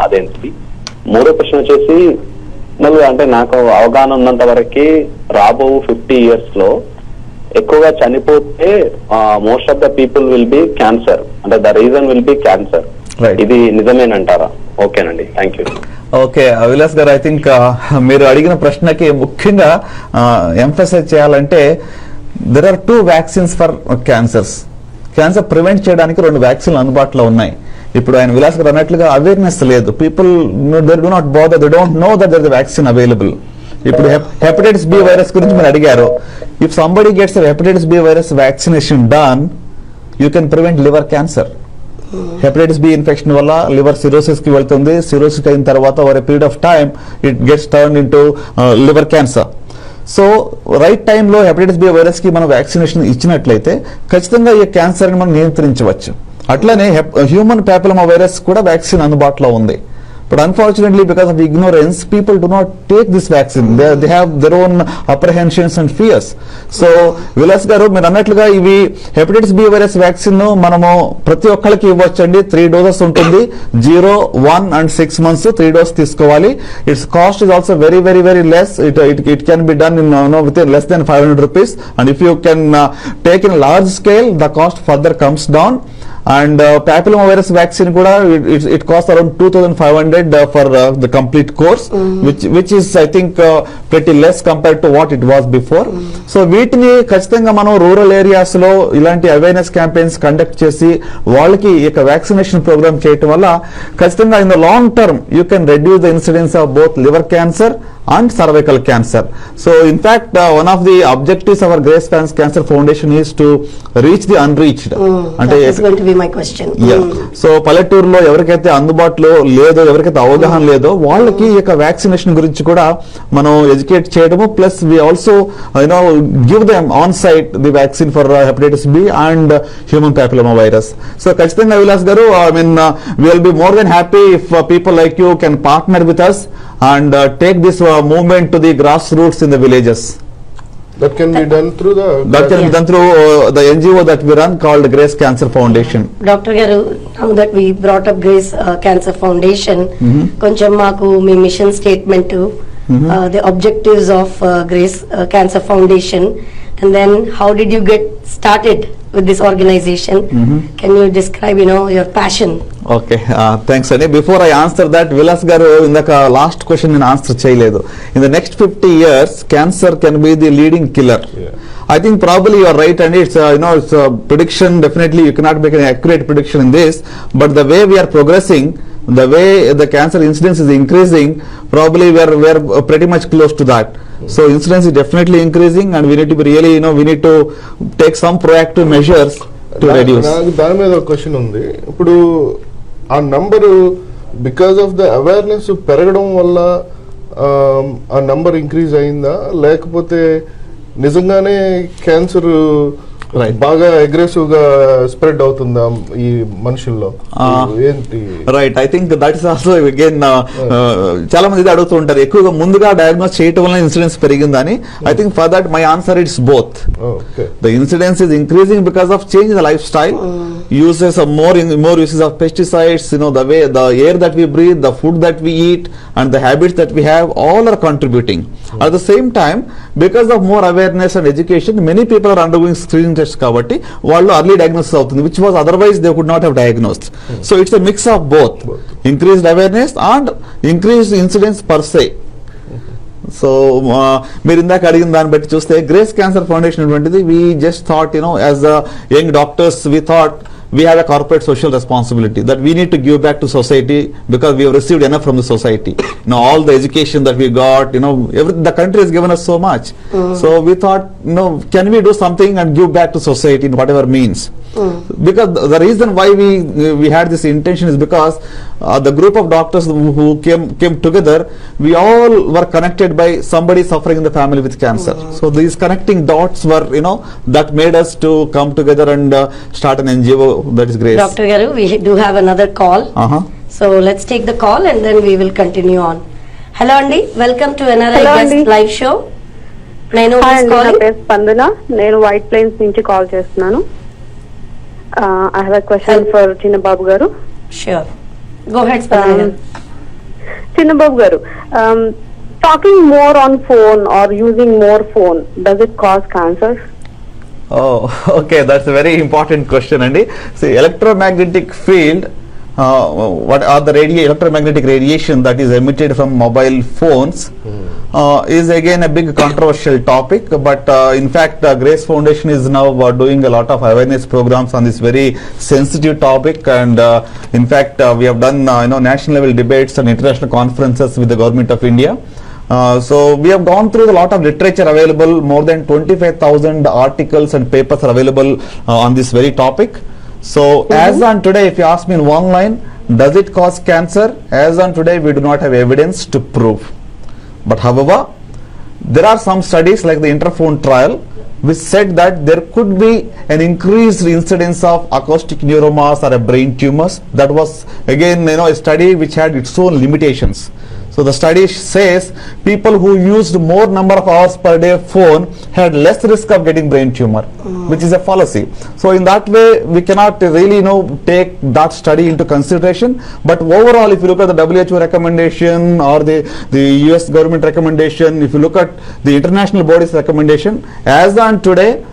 అదేంటి. మూడో ప్రశ్న వచ్చేసి, మామూలుగా అంటే నాకు అవగాహన ఉన్నంత వరకు రాబో 50 years లో ఎక్కువగా చనిపోతే most of the people will be cancer, అంటే the reason will be cancer. Right. ఇది నిజమేనంటారా? ఓకేనండి, thank you. Okay Vilas garu, I think మీరు అడిగిన ప్రశ్నకి ముఖ్యంగా ఎంఫసైజ్ చేయాలంటే there are 2 vaccines for cancers. Cancer prevent చేయడానికి 2 వ్యాక్సిన్లు అందుబాటులో ఉన్నాయి. ఇప్పుడు ఆయన విలాస్ గారు అన్నట్లుగా అవేర్నెస్ లేదు. People they do not bother, they don't know that there is vaccine available. ఇప్పుడు హెపటైటిస్ బి వైరస్ గురించి మీరు అడిగారు. If somebody gets hepatitis B virus vaccination done, you can prevent liver cancer. Hepatitis B infection వల్ల liver cirrhosis కి వెళ్తుంది. Cirrhosis అయిన తర్వాత over a period of time it gets turn into liver cancer. So right టైంలో hepatitis B virus కి మనం vaccination ఇచ్చినట్లయితే ఖచ్చితంగా ఈ క్యాన్సర్ ని మనం నియంత్రించవచ్చు. అట్లనే హ్యూమన్ ప్యాపిలోమా వైరస్ కూడా వ్యాక్సిన్ అందుబాటులో ఉంది. But unfortunately, because of ignorance, people do not take this vaccine. They have their own apprehensions and fears. So, Vilas గారు మీరు అన్నట్లుగా ఇవి హెపటైటిస్ బి వైరస్ వ్యాక్సిన్ మనము ప్రతి ఒక్కరికి ఇవ్వచ్చండి. 3 doses ఉంటుంది. 0, 1 and 6 months 3 doses తీసుకోవాలి. Its cost is also very, very, very less. It can be done in within less than 500 rupees. And if you can take in a large scale, the cost further comes down. And papilloma virus vaccine kuda it costs around 2,500 for the complete course, which is I think pretty less compared to what it was before. So వీటిని ఖచ్చితంగా మనం rural areas లో ఇలాంటి awareness campaigns conduct చేసి వాళ్ళకి ఈ యొక్క vaccination programme చేయటం వల్ల ఖచ్చితంగా in the long term you can reduce the incidence of both liver cancer and cervical cancer. So in fact one of the objectives of our Grace Cancer Foundation is to reach the unreached. That is going to be my question. Yeah. So పల్లెటూరులో ఎవరికైతే అందుబాటులో లేదో, ఎవరికైతే అవగాహన లేదో వాళ్ళకి ఈ యొక్క వ్యాక్సినేషన్ గురించి కూడా మనం ఎడ్యుకేట్ చేయడము, plus we also give them on site the vaccine for hepatitis B and human papilloma virus. So ఖచ్చితంగా Vilas garu, I mean we will be more than happy if people like you can partner with us and take this movement to the grassroots in the villages. That can be done through the NGO that we run called Grace Cancer Foundation. Dr. Garu, now that we brought up Grace Cancer Foundation, koncham maaku me mission statement, the objectives of Grace Cancer Foundation, and then how did you get started with this organization? Can you describe your passion? Okay, thanks Annie. Before I answer that, Vilas garu indaka last question నేను answer చేయలేదు. In the next 50 years cancer can be the leading killer. I think probably you are right, and it's it's a prediction. Definitely you cannot make an accurate prediction in this, but the way we are progressing, the way the cancer incidence is increasing, probably we are pretty much close to that. So incidence is definitely increasing, and we need to be really we need to take some proactive measures to reduce. నాకు దాని మీద ఒక question ఉంది. ఇప్పుడు ఆ number because of the awareness పెరగడం వల్ల ఆ నంబర్ ఇంక్రీజ్ అయిందా, లేకపోతే నిజంగానే క్యాన్సర్ బాగా అగ్రెసివ్ గా స్ప్రెడ్ అవుతుందా ఈ మనుషుల్లో? ఏంటి? Right, I think that is also again చాలా మంది అడుగుతూ ఉంటారు, ఎక్కువగా ముందుగా డయాగ్నోస్ చేయటం వల్ల ఇన్సిడెన్స్ పెరిగిందని. I think for that my answer it's both. The incidence is increasing because of change in the life style, uses of more uses of pesticides, the air that we breathe, the food that we eat, and the habits that we have, all are contributing. At the same time, because of more awareness and education, many people are undergoing screening tests kabatti vallu early diagnosis avutundi, which was otherwise they could not have diagnosed. So it's a mix of both increased awareness and increased incidence per se. So మీరు ఇందాక అడిగిన దాన్ని బట్టి చూస్తే grace Cancer foundation అటువంటిది, we just thought as a young doctors we thought we have a corporate social responsibility that we need to give back to society because we have received enough from the society. All the education that we got, the country has given us so much. So we thought, can we do something and give back to society in whatever means? Because the reason why we had this intention is because the group of doctors who came together, we all were connected by somebody suffering in the family with cancer. So these connecting dots were, that made us to come together and start an NGO. That is Grace. Dr. Garu, we do have another call. So let's take the call and then we will continue on. Hello Andi, welcome to NRI Guest Live Show. నేను స్పందన, నేను white planes నుంచి call చేస్తున్నాను. I have a question for Chinnababu garu. Sure. Go ahead, Spandana. Chinnababu garu, talking more on phone or using more phone, does it cause cancer? Oh, okay, that's a very important question, Andy. See, electromagnetic field, what are the electromagnetic radiation that is emitted from mobile phones is again a big controversial topic, but in fact Grace Foundation is now doing a lot of awareness programs on this very sensitive topic, and in fact we have done national level debates and international conferences with the government of India. So we have gone through a lot of literature available, more than 25,000 articles and papers are available on this very topic. So as on today, if you ask me in one line, does it cause cancer? As on today, we do not have evidence to prove. But however, there are some studies like the Interphone trial which said that there could be an increased incidence of acoustic neuromas or a brain tumors. That was again a study which had its own limitations. So the study says people who used more number of hours per day phone had less risk of getting brain tumor, which is a fallacy. So in that way, we cannot really take that study into consideration. But overall, if you look at the WHO recommendation or the US government recommendation, if you look at the international body's recommendation, as on today,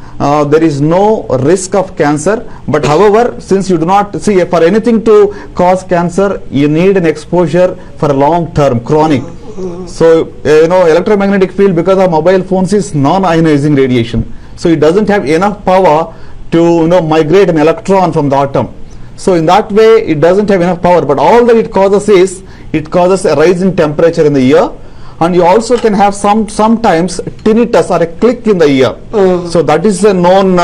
there is no risk of cancer. But however, since you do not see for anything to cause cancer, you need an exposure for a long term, chronic. So electromagnetic field, because of mobile phones, is non-ionizing radiation. So it doesn't have enough power to migrate an electron from the atom. So in that way, it doesn't have enough power. But all that it causes is it causes a rise in temperature in the ear. And you also can have sometimes tinnitus or a click in the ear. So that is a known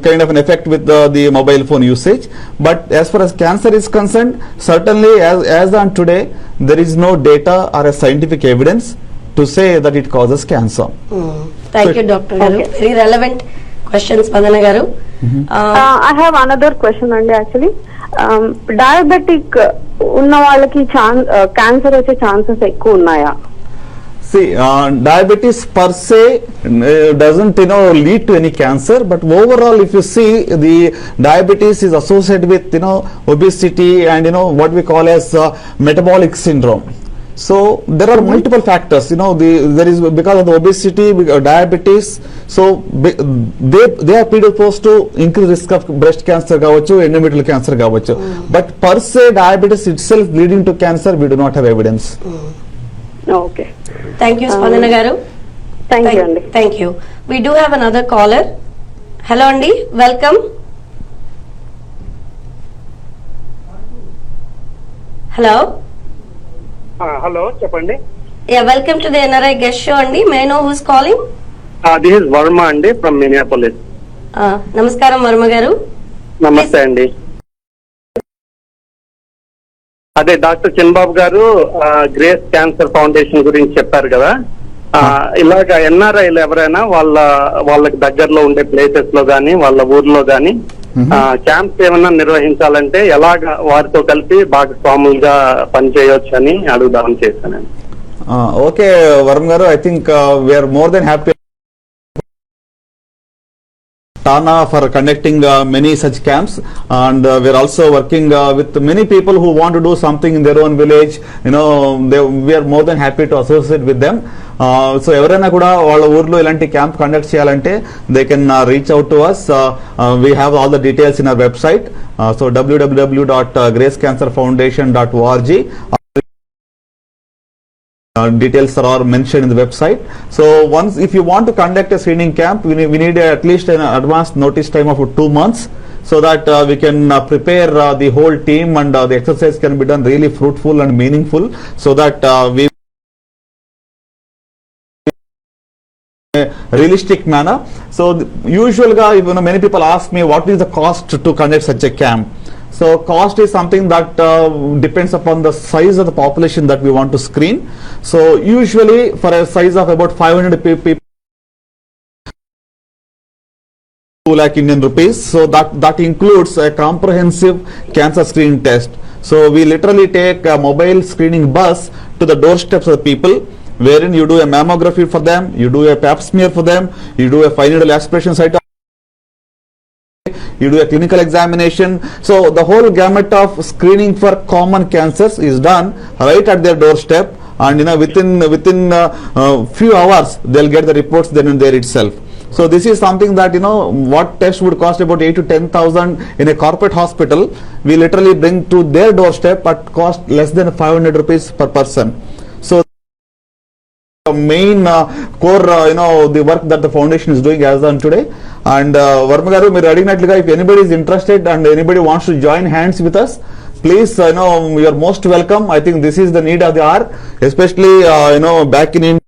kind of an effect with the mobile phone usage. But as far as cancer is concerned, certainly as on today, there is no data or a scientific evidence to say that it causes cancer. Thank you, Dr. Garu. Very relevant questions, Vandana Garu. I have another question అండి actually diabetic ఉన్న వాళ్ళకి cancer వచ్చే chances ఎక్కువ ఉన్నాయా? See, diabetes per se doesn't lead to any cancer, but overall if you see, the diabetes is associated with obesity and what we call as metabolic syndrome. So there are multiple factors, there is because of the obesity, diabetes, so they are predisposed to increased risk of breast cancer gavachu, endometrial cancer gavachu. But per se diabetes itself leading to cancer, we do not have evidence. Okay. Thank you, Spandana Garu. Thank you అండి. Thank you. We do have another caller. Hello అండి, welcome. Hello. Hello చెప్పండి. Yeah, welcome to the NRI guest show అండి. May I know who's calling? This is Varma అండి from Minneapolis. నమస్కారం వర్మ గారు. నమస్తే అండి. అదే డాక్టర్ చంద్రబాబు గారు గ్రేస్ క్యాన్సర్ ఫౌండేషన్ గురించి చెప్పారు కదా. ఇలాగ ఎన్ఆర్ఐలు ఎవరైనా వాళ్ళకి దగ్గరలో ఉండే ప్లేసెస్ లో గానీ వాళ్ళ ఊర్లో గానీ క్యాంప్స్ ఏమన్నా నిర్వహించాలంటే ఎలాగ వారితో కలిపి భాగస్వాములుగా పనిచేయొచ్చు అని అడుగుదామని చేశానండి. Okay Varun garu, I think we are more than happy Tana for conducting many such camps, and we are also working with many people who want to do something in their own village. We are more than happy to associate with them. So ఎవరైనా కూడా వాళ్ళ ఊర్లో ఇలాంటి camp conduct చేయాలంటే they can reach out to us. We have all the details in our website, so www.gracecancerfoundation.org. Details are all mentioned in the website. So once if you want to conduct a screening camp, we need at least an advance notice time of 2 months, so that we can prepare the whole team, and the exercise can be done really fruitful and meaningful, so that we realistic manner. So usually many people ask me what is the cost to conduct such a camp. So cost is something that depends upon the size of the population that we want to screen. So usually for a size of about 500 people, 2 lakh Indian rupees. So that includes a comprehensive cancer screening test. So we literally take a mobile screening bus to the doorsteps of the people, wherein you do a mammography for them, you do a pap smear for them, you do a fine needle aspiration site, you do a clinical examination. So the whole gamut of screening for common cancers is done right at their doorstep, and within few hours they'll get the reports then and there itself. So this is something that what test would cost about 8 to 10,000 in a corporate hospital, we literally bring to their doorstep at cost less than 500 rupees per person. So the main core the work that the foundation is doing as on today. And Varma garu, మీరు అడిగినట్లుగా if anybody is interested and anybody wants to join hands with us, please you are most welcome. I think this is the need of the hour, especially back in India.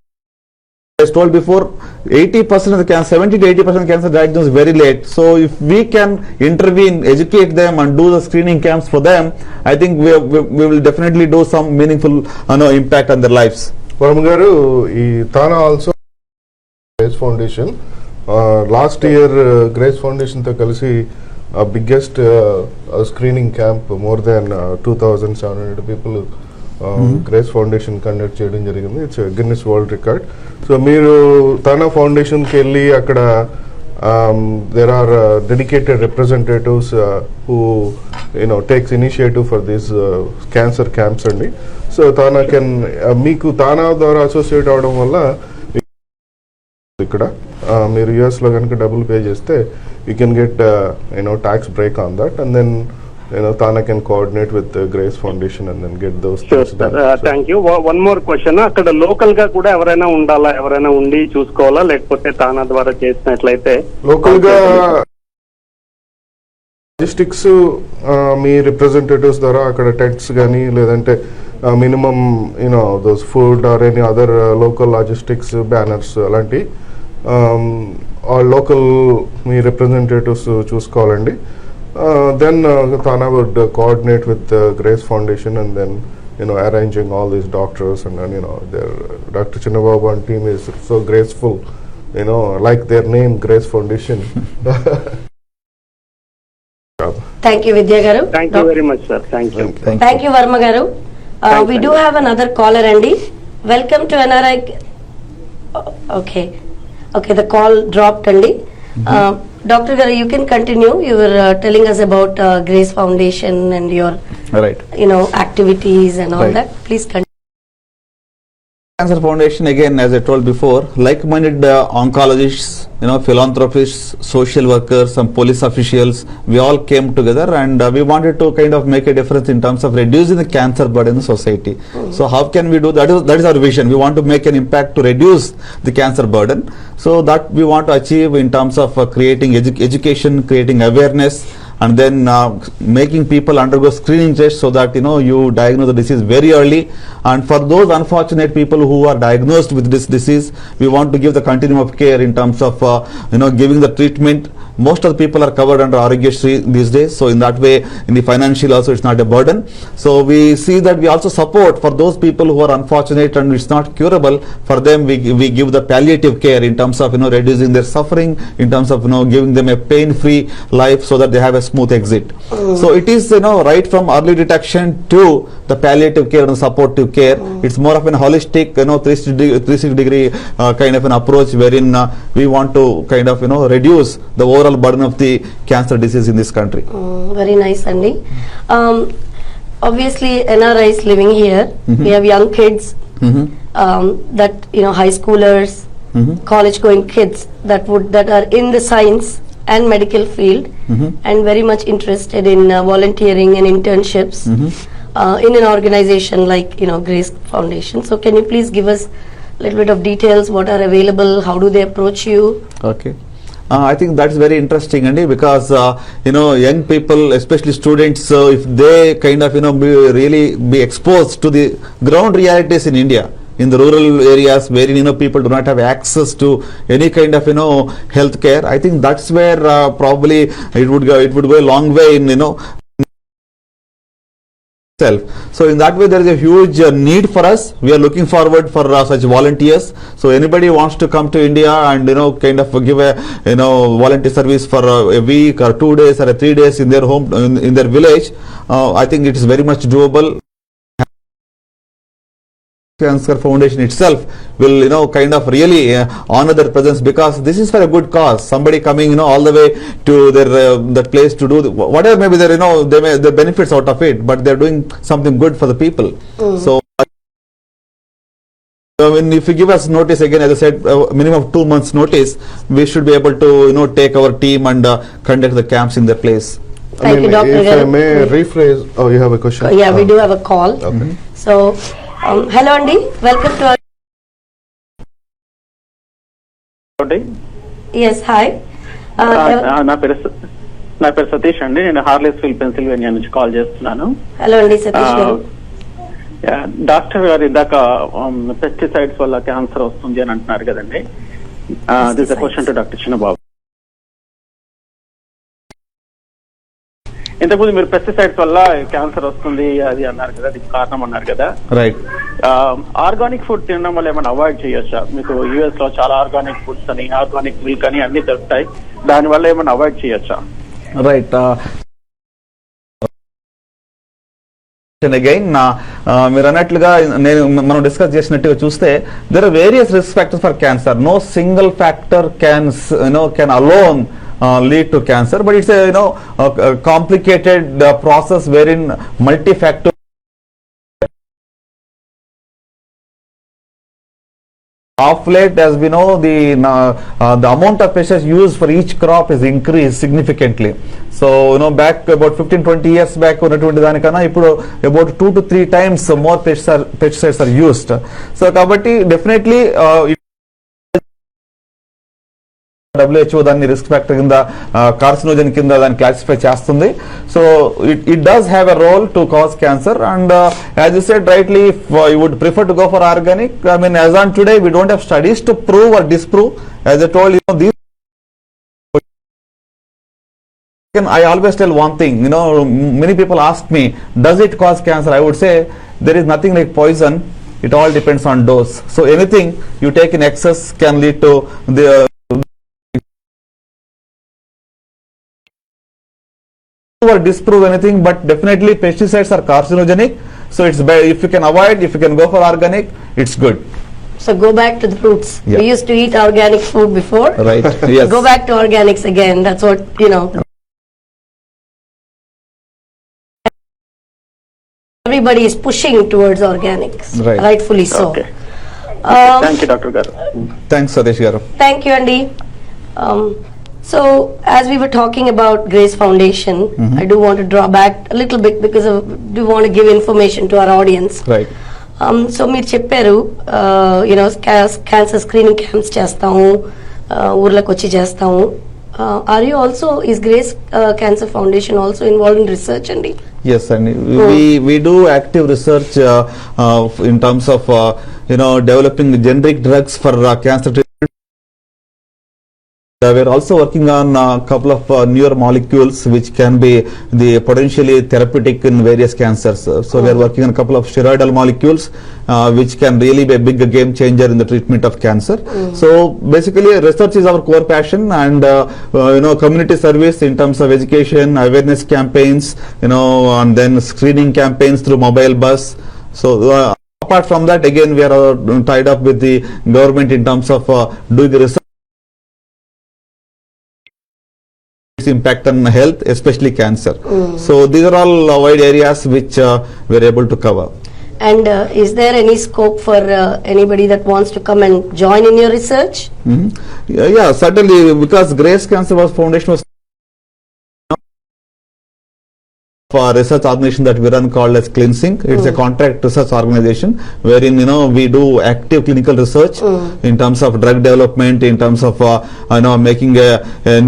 As told before, 80% of the cancer, 70 to 80% cancer diagnosed very late. So if we can intervene, educate them and do the screening camps for them, I think we will definitely do some meaningful impact on their lives. Varma garu, ఈ TANA also Grace Foundation last year Grace Foundation తో కలిసి biggest screening camp more than 2,700 people Grace Foundation conduct చేయడం జరిగింది. It's Guinness world record. So మీరు తానా ఫౌండేషన్కి వెళ్ళి అక్కడ there are dedicated representatives who takes initiative for these cancer camps అండి. So TANA can మీకు తానా ద్వారా అసోసియేట్ అవడం వల్ల ఇక్కడ మీరు యుఎస్ లో కనుక డబ్బులు పే చేస్తే you can get tax break on that, and then Tana can coordinate with the Grace Foundation and then get those things done. Thank you. One more question. అక్కడ లోకల్ గా కూడా ఎవరైనా ఉండాలా, ఎవరైనా ఉండి చూసుకోవాలా, లేకపోతే తానా ద్వారా చేసినట్లయితే? లోకల్ గా లాజిస్టిక్స్ మీ రిప్రజెంటేటివ్స్ ద్వారా అక్కడ టెంట్స్ కానీ లేదంటే minimum those food or any other local logistics banners అలాంటి లోకల్ మీ రిప్రజెంటేటివ్స్ చూసుకోవాలండి. Then Tana would coordinate with the Grace Foundation and then arranging all these doctors, and then their Dr. Chinnababu and team is so graceful, like their name, Grace Foundation. Thank you, Vidya garu. Thank you very much, sir. Thank you. Thank you, Varma garu. We do have another caller, Andy. Welcome to NRI. Okay, the call dropped, Andy. Dr. Garu, you can continue. You were telling us about Grace Foundation and your activities and all that. Please continue. Cancer Foundation, again, as I told before, like-minded oncologists, philanthropists, social workers, some police officials, we all came together and we wanted to kind of make a difference in terms of reducing the cancer burden in the society. So how can we do that? That is our vision. We want to make an impact to reduce the cancer burden. So that we want to achieve in terms of creating education, creating awareness, and then making people undergo screening tests so that you diagnose the disease very early. And for those unfortunate people who are diagnosed with this disease, we want to give the continuum of care in terms of giving the treatment. Most of the people are covered under Aarogyasri these days, so in that way, in the financial also, it's not a burden. So we see that we also support for those people who are unfortunate and it's not curable. For them, we give the palliative care in terms of reducing their suffering, in terms of giving them a pain-free life so that they have a smooth exit. So it is right from early detection to the palliative care and supportive care. It's more of an holistic 360 degree kind of an approach wherein we want to kind of reduce the overall burden of the cancer disease in this country. Very nice, Andy. Obviously NRI is living here. We have young kids, that high schoolers, college going kids that are in the science and medical field and very much interested in volunteering and internships in an organization like Grace Foundation. So can you please give us a little bit of details? What are available? How do they approach you? Okay. I think that's very interesting, Andy, because young people, especially students, if they kind of really be exposed to the ground realities in India, in the rural areas where people do not have access to any kind of health care, I think that's where probably it would go a long way in itself. So in that way, there is a huge need for us. We are looking forward for such volunteers. So anybody wants to come to India and kind of give a volunteer service for a week or 2 days or 3 days in their home, in their village, I think it is very much doable. Cancer Foundation itself will kind of really honor their presence, because this is for a good cause. Somebody coming all the way to their that place to do whatever maybe the benefits out of it, but they're doing something good for the people. So if you give us notice again, as I said, minimum of 2 months notice, we should be able to take our team and conduct the camps in their place. Thank you, Dr. If I Garu. may rephrase, oh, you have a question? Yeah, we do have a call. Okay. So, hello Andy, welcome to our... Yes, hi. నా పేరు సతీష్ అండి. నేను హార్లెస్విల్ Pennsylvania నుంచి call చేస్తున్నాను. Hello అండి సతీష్ గారు. Doctor గారు ఇందాక పెస్టిసైడ్స్ వల్ల క్యాన్సర్ వస్తుంది అని అంటున్నారు కదండి. దిస్ క్వశ్చన్ టు డాక్టర్ చిన్నబాబు. ఇంతకుముందు మీరు పెస్టిసైడ్స్ వల్ల క్యాన్సర్ వస్తుంది అది అన్నారు కదా, అది కారణం అన్నారు కదా. రైట్. ఆర్గానిక్ ఫుడ్ తినడం వల్ల ఏమైనా అవాయిడ్ చేయొచ్చా? మీకు యుఎస్ లో చాలా ఆర్గానిక్ ఫుడ్స్ అని, ఆర్గానిక్ మిల్క్ అని అన్ని దొరుకుతాయి, దాని వల్ల ఏమైనా అవాయిడ్ చేయొచ్చా? రైట్. అగైన్ మీరు అన్నట్లుగా మనం డిస్కస్ చేసినట్టుగా చూస్తే there are various risk factors for cancer. No single factor can alone lead to cancer, but it's a complicated process wherein multi-factor of late, as we know, the amount of pesticides used for each crop is increased significantly. So back about 15-20 years back ఉన్నటువంటి దానికన్నా ఇప్పుడు about 2 to 3 times more pesticides are used. So కాబట్టి definitely WHO దాన్ని risk factor కింద, carcinogen కింద దాన్ని classify చేస్తుంది. So it does have a role to cause cancer. And as you said rightly, you would prefer to go for organic. I mean, as on today we don't have studies to prove or disprove. As I told you, these I always tell one thing, many people ask me, does it cause cancer? I would say there is nothing like poison. It all depends on dose. So anything you take in excess can lead to the or disprove anything, but definitely pesticides are carcinogenic. So it's better if you can avoid, if you can go for organic, it's good. So go back to the roots. Yeah. We used to eat organic food before. Right. Yes. Go back to organics again. That's what, everybody is pushing towards organics. Right. Rightfully so. Okay. Thank you, Dr. Garu. Thanks, Satish garu. Thank you, Andy. So, as we were talking about Grace Foundation, I do want to draw back a little bit because I do want to give information to our audience. Right. So, మీరు చెప్పారు, cancer screening camps చేస్తాము, ఊర్లకు వచ్చి చేస్తాము. Are you also, is Grace Cancer Foundation also involved in research, Andy? Yes, and we do active research in terms of developing generic drugs for cancer treatment. We're also working on a couple of newer molecules which can be potentially therapeutic in various cancers. So we are working on a couple of steroidal molecules which can really be a big game changer in the treatment of cancer. So basically research is our core passion, and community service in terms of education, awareness campaigns, and then screening campaigns through mobile bus. So apart from that, again, we are tied up with the government in terms of doing research impact on health, especially cancer. So these are all wide areas which we are able to cover. And is there any scope for anybody that wants to come and join in your research? Yeah, certainly, because Grace Cancer Foundation was a research organization that we run called as ClinSync. It's a contract research organization wherein we do active clinical research in terms of drug development, in terms of making a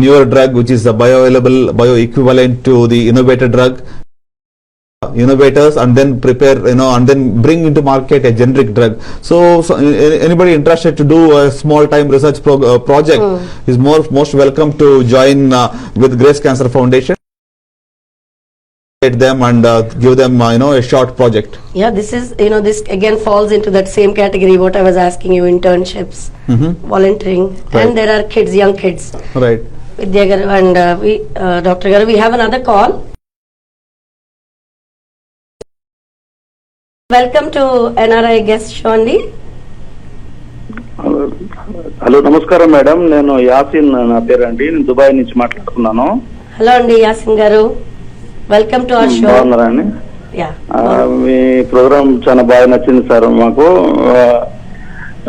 newer drug which is bioavailable, bioequivalent to the innovator drug, innovators, and then prepare and then bring into market a generic drug. So anybody interested to do a small time research project is most welcome to join with Grace Cancer Foundation them and give them a short project. Yeah, this is this again falls into that same category what I was asking you, internships, volunteering. Right. And there are kids, young kids. Right. Vidya garu and Dr. Garu, we have another call. Welcome to NRI guest show, Andy. Hello, నమస్కారం madam. నేను యాసిన్ నా పేరు అండి. నేను Dubai నుంచి మాట్లాడుతున్నాను. Hello అండి యాసిన్ గారు, వెల్కమ్ టు అవర్ షో. బాగున్నారా అండి? మీ ప్రోగ్రామ్ చాలా బాగా నచ్చింది సార్ మాకు.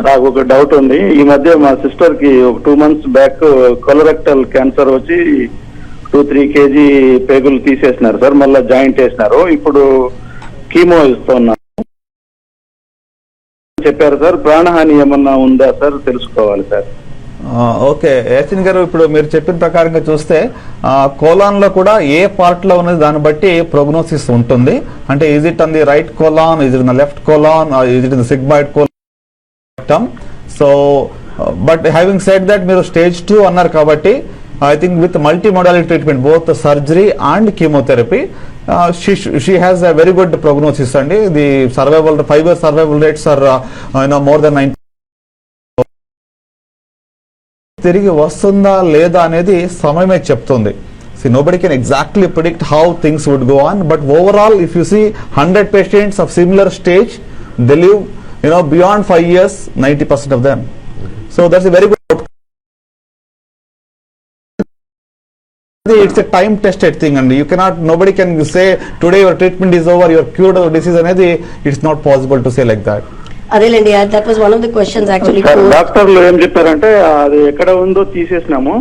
నాకు ఒక డౌట్ ఉంది. ఈ మధ్య మా సిస్టర్ కి ఒక 2 months బ్యాక్ కొలరెక్టల్ క్యాన్సర్ వచ్చి 2-3 kg పేగులు తీసేసినారు సార్, మళ్ళీ జాయింట్ వేసినారు. ఇప్పుడు కీమో ఇస్తున్నారు చెప్పారు సార్. ప్రాణహాని ఏమన్నా ఉందా సార్, తెలుసుకోవాలి సార్. ఓకే యాసిన్ గారు, ఇప్పుడు మీరు చెప్పిన ప్రకారంగా చూస్తే కోలాన్ లో కూడా ఏ పార్ట్ లో ఉన్నది దాన్ని బట్టి ప్రోగ్నోసిస్ ఉంటుంది. అంటే is it on the right colon, is it in the left colon, is it in the sigmoid colon. So but having said that మీరు స్టేజ్ 2 అన్నారు కాబట్టి I think with multimodality treatment both surgery and chemotherapy she has a very good prognosis అండి. The survival 5 year survival rates are more than 90. తిరిగి వస్తుందా లేదా అనేది సమయమే చెప్తుంది. See, nobody can exactly predict how things would go on, but overall if you see 100 patients of similar stage, they live beyond 5 years 90% of them. So that's a very good outcome. It's a time tested thing and you cannot, nobody can say today your treatment is over, you are cured of the disease అనేది it's not possible to say like that. అదేలేండి, that was one of the questions actually. డాక్టర్లు ఏం చెప్పారంటే అది ఎక్కడ ఉందో తీసేసినాము,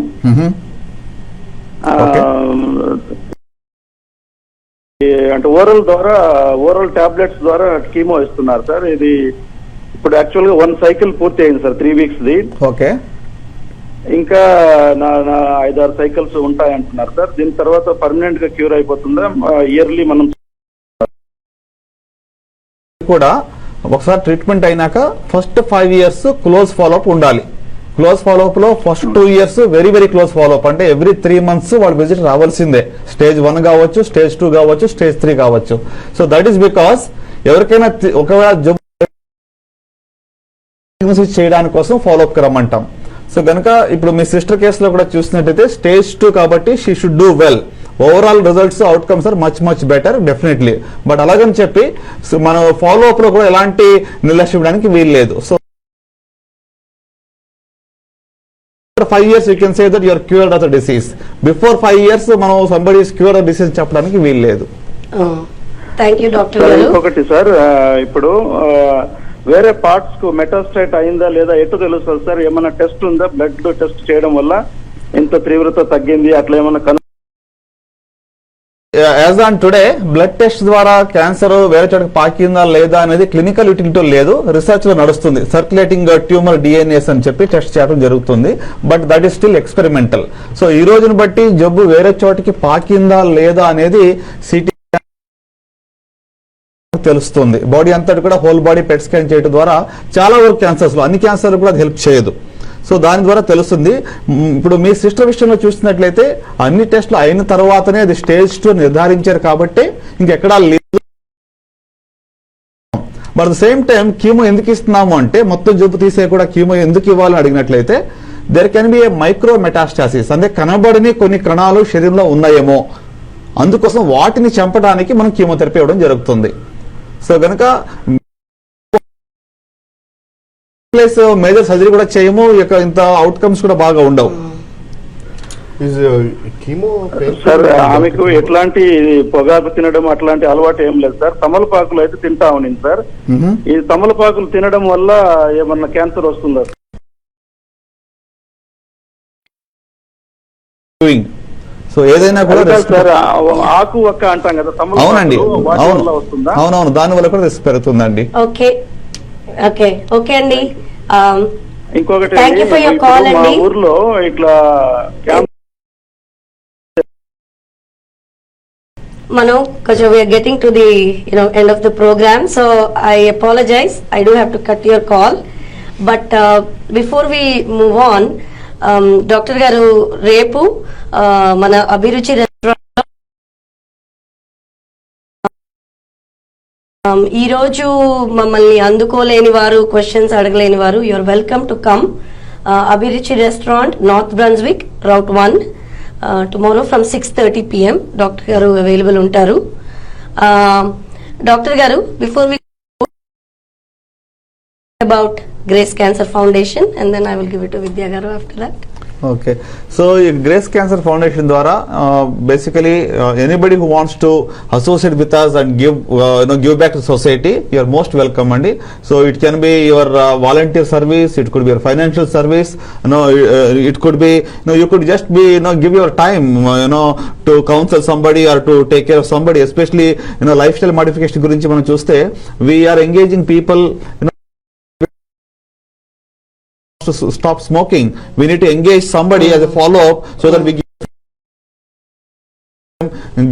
అంటే oral tablets ద్వారా కీమో ఇస్తున్నారు సార్. ఇది ఇప్పుడు యాక్చువల్ గా 1 cycle పూర్తి అయింది సార్, 3 weeks ది. ఓకే, ఇంకా నా 5-6 cycles ఉంటాయంటున్నారు సార్. దీని తర్వాత పర్మనెంట్ గా క్యూర్ అయిపోతుందా? ఇయర్లీ మనం కూడా ఒకసారి ట్రీట్మెంట్ అయినాక ఫస్ట్ 5 years క్లోజ్ ఫాలోఅప్ ఉండాలి. క్లోజ్ ఫాలోఅప్ లో first 2 years very very close follow up, అంటే ఎవ్రీ 3 months వాళ్ళు విజిట్ రావాల్సిందే. స్టేజ్ 1 కావచ్చు, స్టేజ్ 2 కావచ్చు, స్టేజ్ 3 కావచ్చు. సో దట్ ఈస్ బికాస్ ఎవరికైనా ఒకవేళ జబ్బు చేయడానికి కోసం ఫాలోఅప్ రమ్మంటాం. సో గనక ఇప్పుడు మీ సిస్టర్ కేసులో కూడా చూసినట్టయితే స్టేజ్ 2 కాబట్టి she should do well. Overall results outcomes are much better definitely. But అలాగని చెప్పి మన ఫాలో అప్ లో కూడా ఎలాంటి నిర్లక్ష్యం ఇవ్వడానికి వీలు లేదు. So 5 years you can say that you are cured of the disease. Before 5 years మనం somebody is cured of the disease చెప్పడానికి వీలు లేదు. థ్యాంక్ యూ డాక్టర్ గారు. ఇంకొకటి సార్, ఇప్పుడు వేరే పార్ట్స్ కు మెటాస్టేట్ అయిందా లేదా ఎటు తెలుస్తుంది సార్? ఏమైనా టెస్ట్ ఉందా? బ్లడ్ టెస్ట్ చేయడం వల్ల ఎంత తీవ్రత తగ్గింది అట్లా ఏమన్నా? As on today blood test ద్వారా క్యాన్సర్ వేరే చోటకి పాకిందా లేదా అనేది క్లినికల్ యూటిలిటీ లేదు, రీసెర్చ్ లో నడుస్తుంది. సర్క్యులేటింగ్ ట్యూమర్ డిఎన్ఏస్ అని చెప్పి టెస్ట్ చేయడం జరుగుతుంది, but that is still experimental. So ఈ రోజును బట్టి జబ్బు వేరే చోటకి పాకిందా లేదా అనేది సిటీ తెలుస్తుంది. బాడీ అంతటి కూడా హోల్ బాడీ పెట్ స్కాన్ చేయడం ద్వారా చాలా వరకు క్యాన్సర్స్ లో, అన్ని క్యాన్సర్ కూడా అది హెల్ప్ చేయదు. సో దాని ద్వారా తెలుస్తుంది. ఇప్పుడు మీ సిస్టర్ విషయంలో చూసినట్లయితే అన్ని టెస్టులు అయిన తర్వాతనే అది స్టేజ్ 2 నిర్ధారించారు కాబట్టి ఇంకెక్కడా లేదు. But the same time chemo ఎందుకు ఇస్తున్నాము అంటే, మొత్తం జబ్బు తీసే కూడా కీమో ఎందుకు ఇవ్వాలని అడిగినట్లయితే there can be a micro metastasis, అంటే కనబడని కొన్ని కణాలు శరీరంలో ఉన్నాయేమో, అందుకోసం వాటిని చంపడానికి మనం కీమోథెరపీ ఇవ్వడం జరుగుతుంది. సో గనక మేజర్ సర్జరీ కూడా చేయము, ఇంత అవుట్కమ్స్ కూడా బాగా ఉండవు. సార్ ఆమెకు ఎట్లాంటి పొగాకు తినడం అట్లాంటి అలవాటు ఏం లేదు సార్. తమలపాకులు అయితే తింటా ఉన్నింది సార్. ఈ తమలపాకులు తినడం వల్ల ఏమన్నా క్యాన్సర్ వస్తుందా? సో ఏదైనా కూడా సార్ ఆకు ఒక్క అంటాం కదా, అవునండి, వస్తుందా? అవునవును, దాని వల్ల కూడా రిస్క్ పెరుగుతుందండి. ఓకే ఓకే ఓకే అండి. ఇంకొకటి మా ఊర్లో ఇట్లా మనం కొంచెం we are getting to the end of the program, so I apologize, I do have to cut your call, but before we move on, doctor గారు రేపు మన అభిరుచి ఈ రోజు మమ్మల్ని అందుకోలేని వారు, క్వశ్చన్స్ అడగలేని వారు, you are welcome to come Abhiruchi restaurant, North Brunswick, route 1, tomorrow from 6:30 PM. Doctor గారు అవైలబుల్ ఉంటారు. డాక్టర్ గారు, before we about Grace Cancer Foundation and then I will give it to Vidya garu after that. Okay, so ఈ Grace Cancer Foundation ద్వారా basically anybody who wants to associate with us and give back to society, you are most welcome అండి. So it can be your volunteer service, it could be your financial service, it could be you could just be give your time to counsel somebody or to take care of somebody, especially lifestyle modification గురించి మనం చూస్తే we are engaging people to stop smoking. We need to engage somebody as a follow-up so that we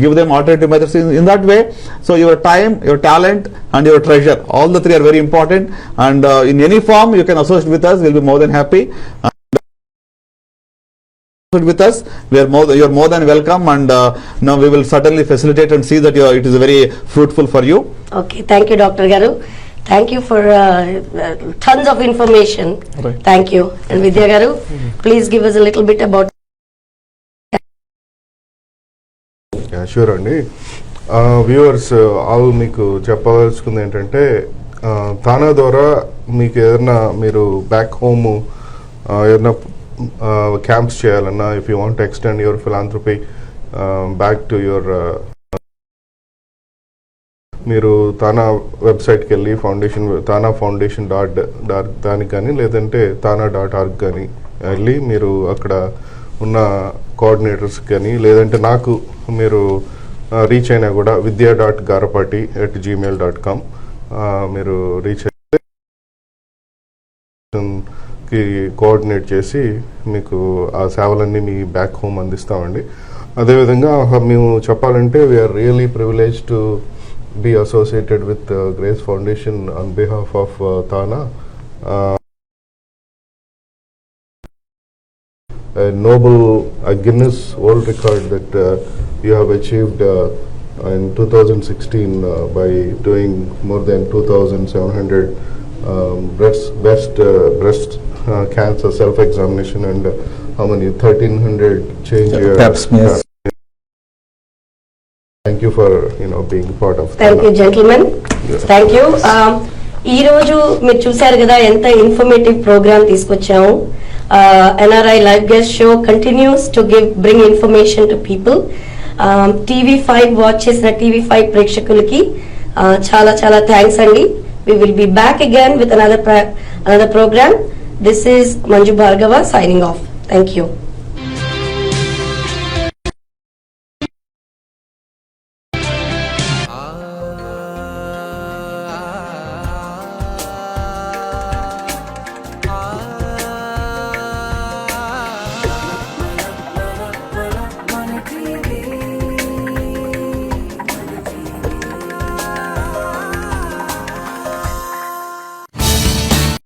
give them alternative methods in that way. So your time, your talent and your treasure, all the three are very important, and in any form you can associate with us, we'll be more than happy. With us, you are more than welcome, and now we will certainly facilitate and see that it is very fruitful for you. Okay, thank you, Dr. Garu. Thank you for tons of information. Right. Thank you. And Vidya Garu, please give us a little bit about. Sure అండి. Viewers all మీకు చెప్పవలసింది ఏంటంటే తానా ద్వారా మీకు ఏదైనా మీరు back home ఏదైనా camps చేయాలన్నా, if you want extend your philanthropy back to your, మీరు తానా వెబ్సైట్కి వెళ్ళి తానా ఫౌండేషన్ దానికి కానీ లేదంటే తానా.org కానీ వెళ్ళి మీరు అక్కడ ఉన్న కోఆర్డినేటర్స్ కానీ లేదంటే నాకు మీరు రీచ్ అయినా కూడా vidya.garapati@gmail.com మీరు రీచ్ అయితే కోఆర్డినేట్ చేసి మీకు ఆ సేవలన్నీ మీ బ్యాక్ హోమ్ అందిస్తామండి. అదేవిధంగా మేము చెప్పాలంటే we are really privilege to be associated with Grace Foundation on behalf of Thana. A noble Guinness World Record that you have achieved in 2016 by doing more than 2,700 breast cancer self-examination, and how many 1,300 change your pap smears. Thank you for being part of. Thank you, gentlemen. Yes. Thank you. ఈ రోజు మీరు చూశారు కదా ఎంత informative programme తీసుకొచ్చాము. NRI Live Guest Show continues to bring information to people. TV5 watch చేసిన TV5 ప్రేక్షకులకి చాలా చాలా థ్యాంక్స్ అండి. We will be back again with another program. This is Manju Bhargava signing off. Thank you.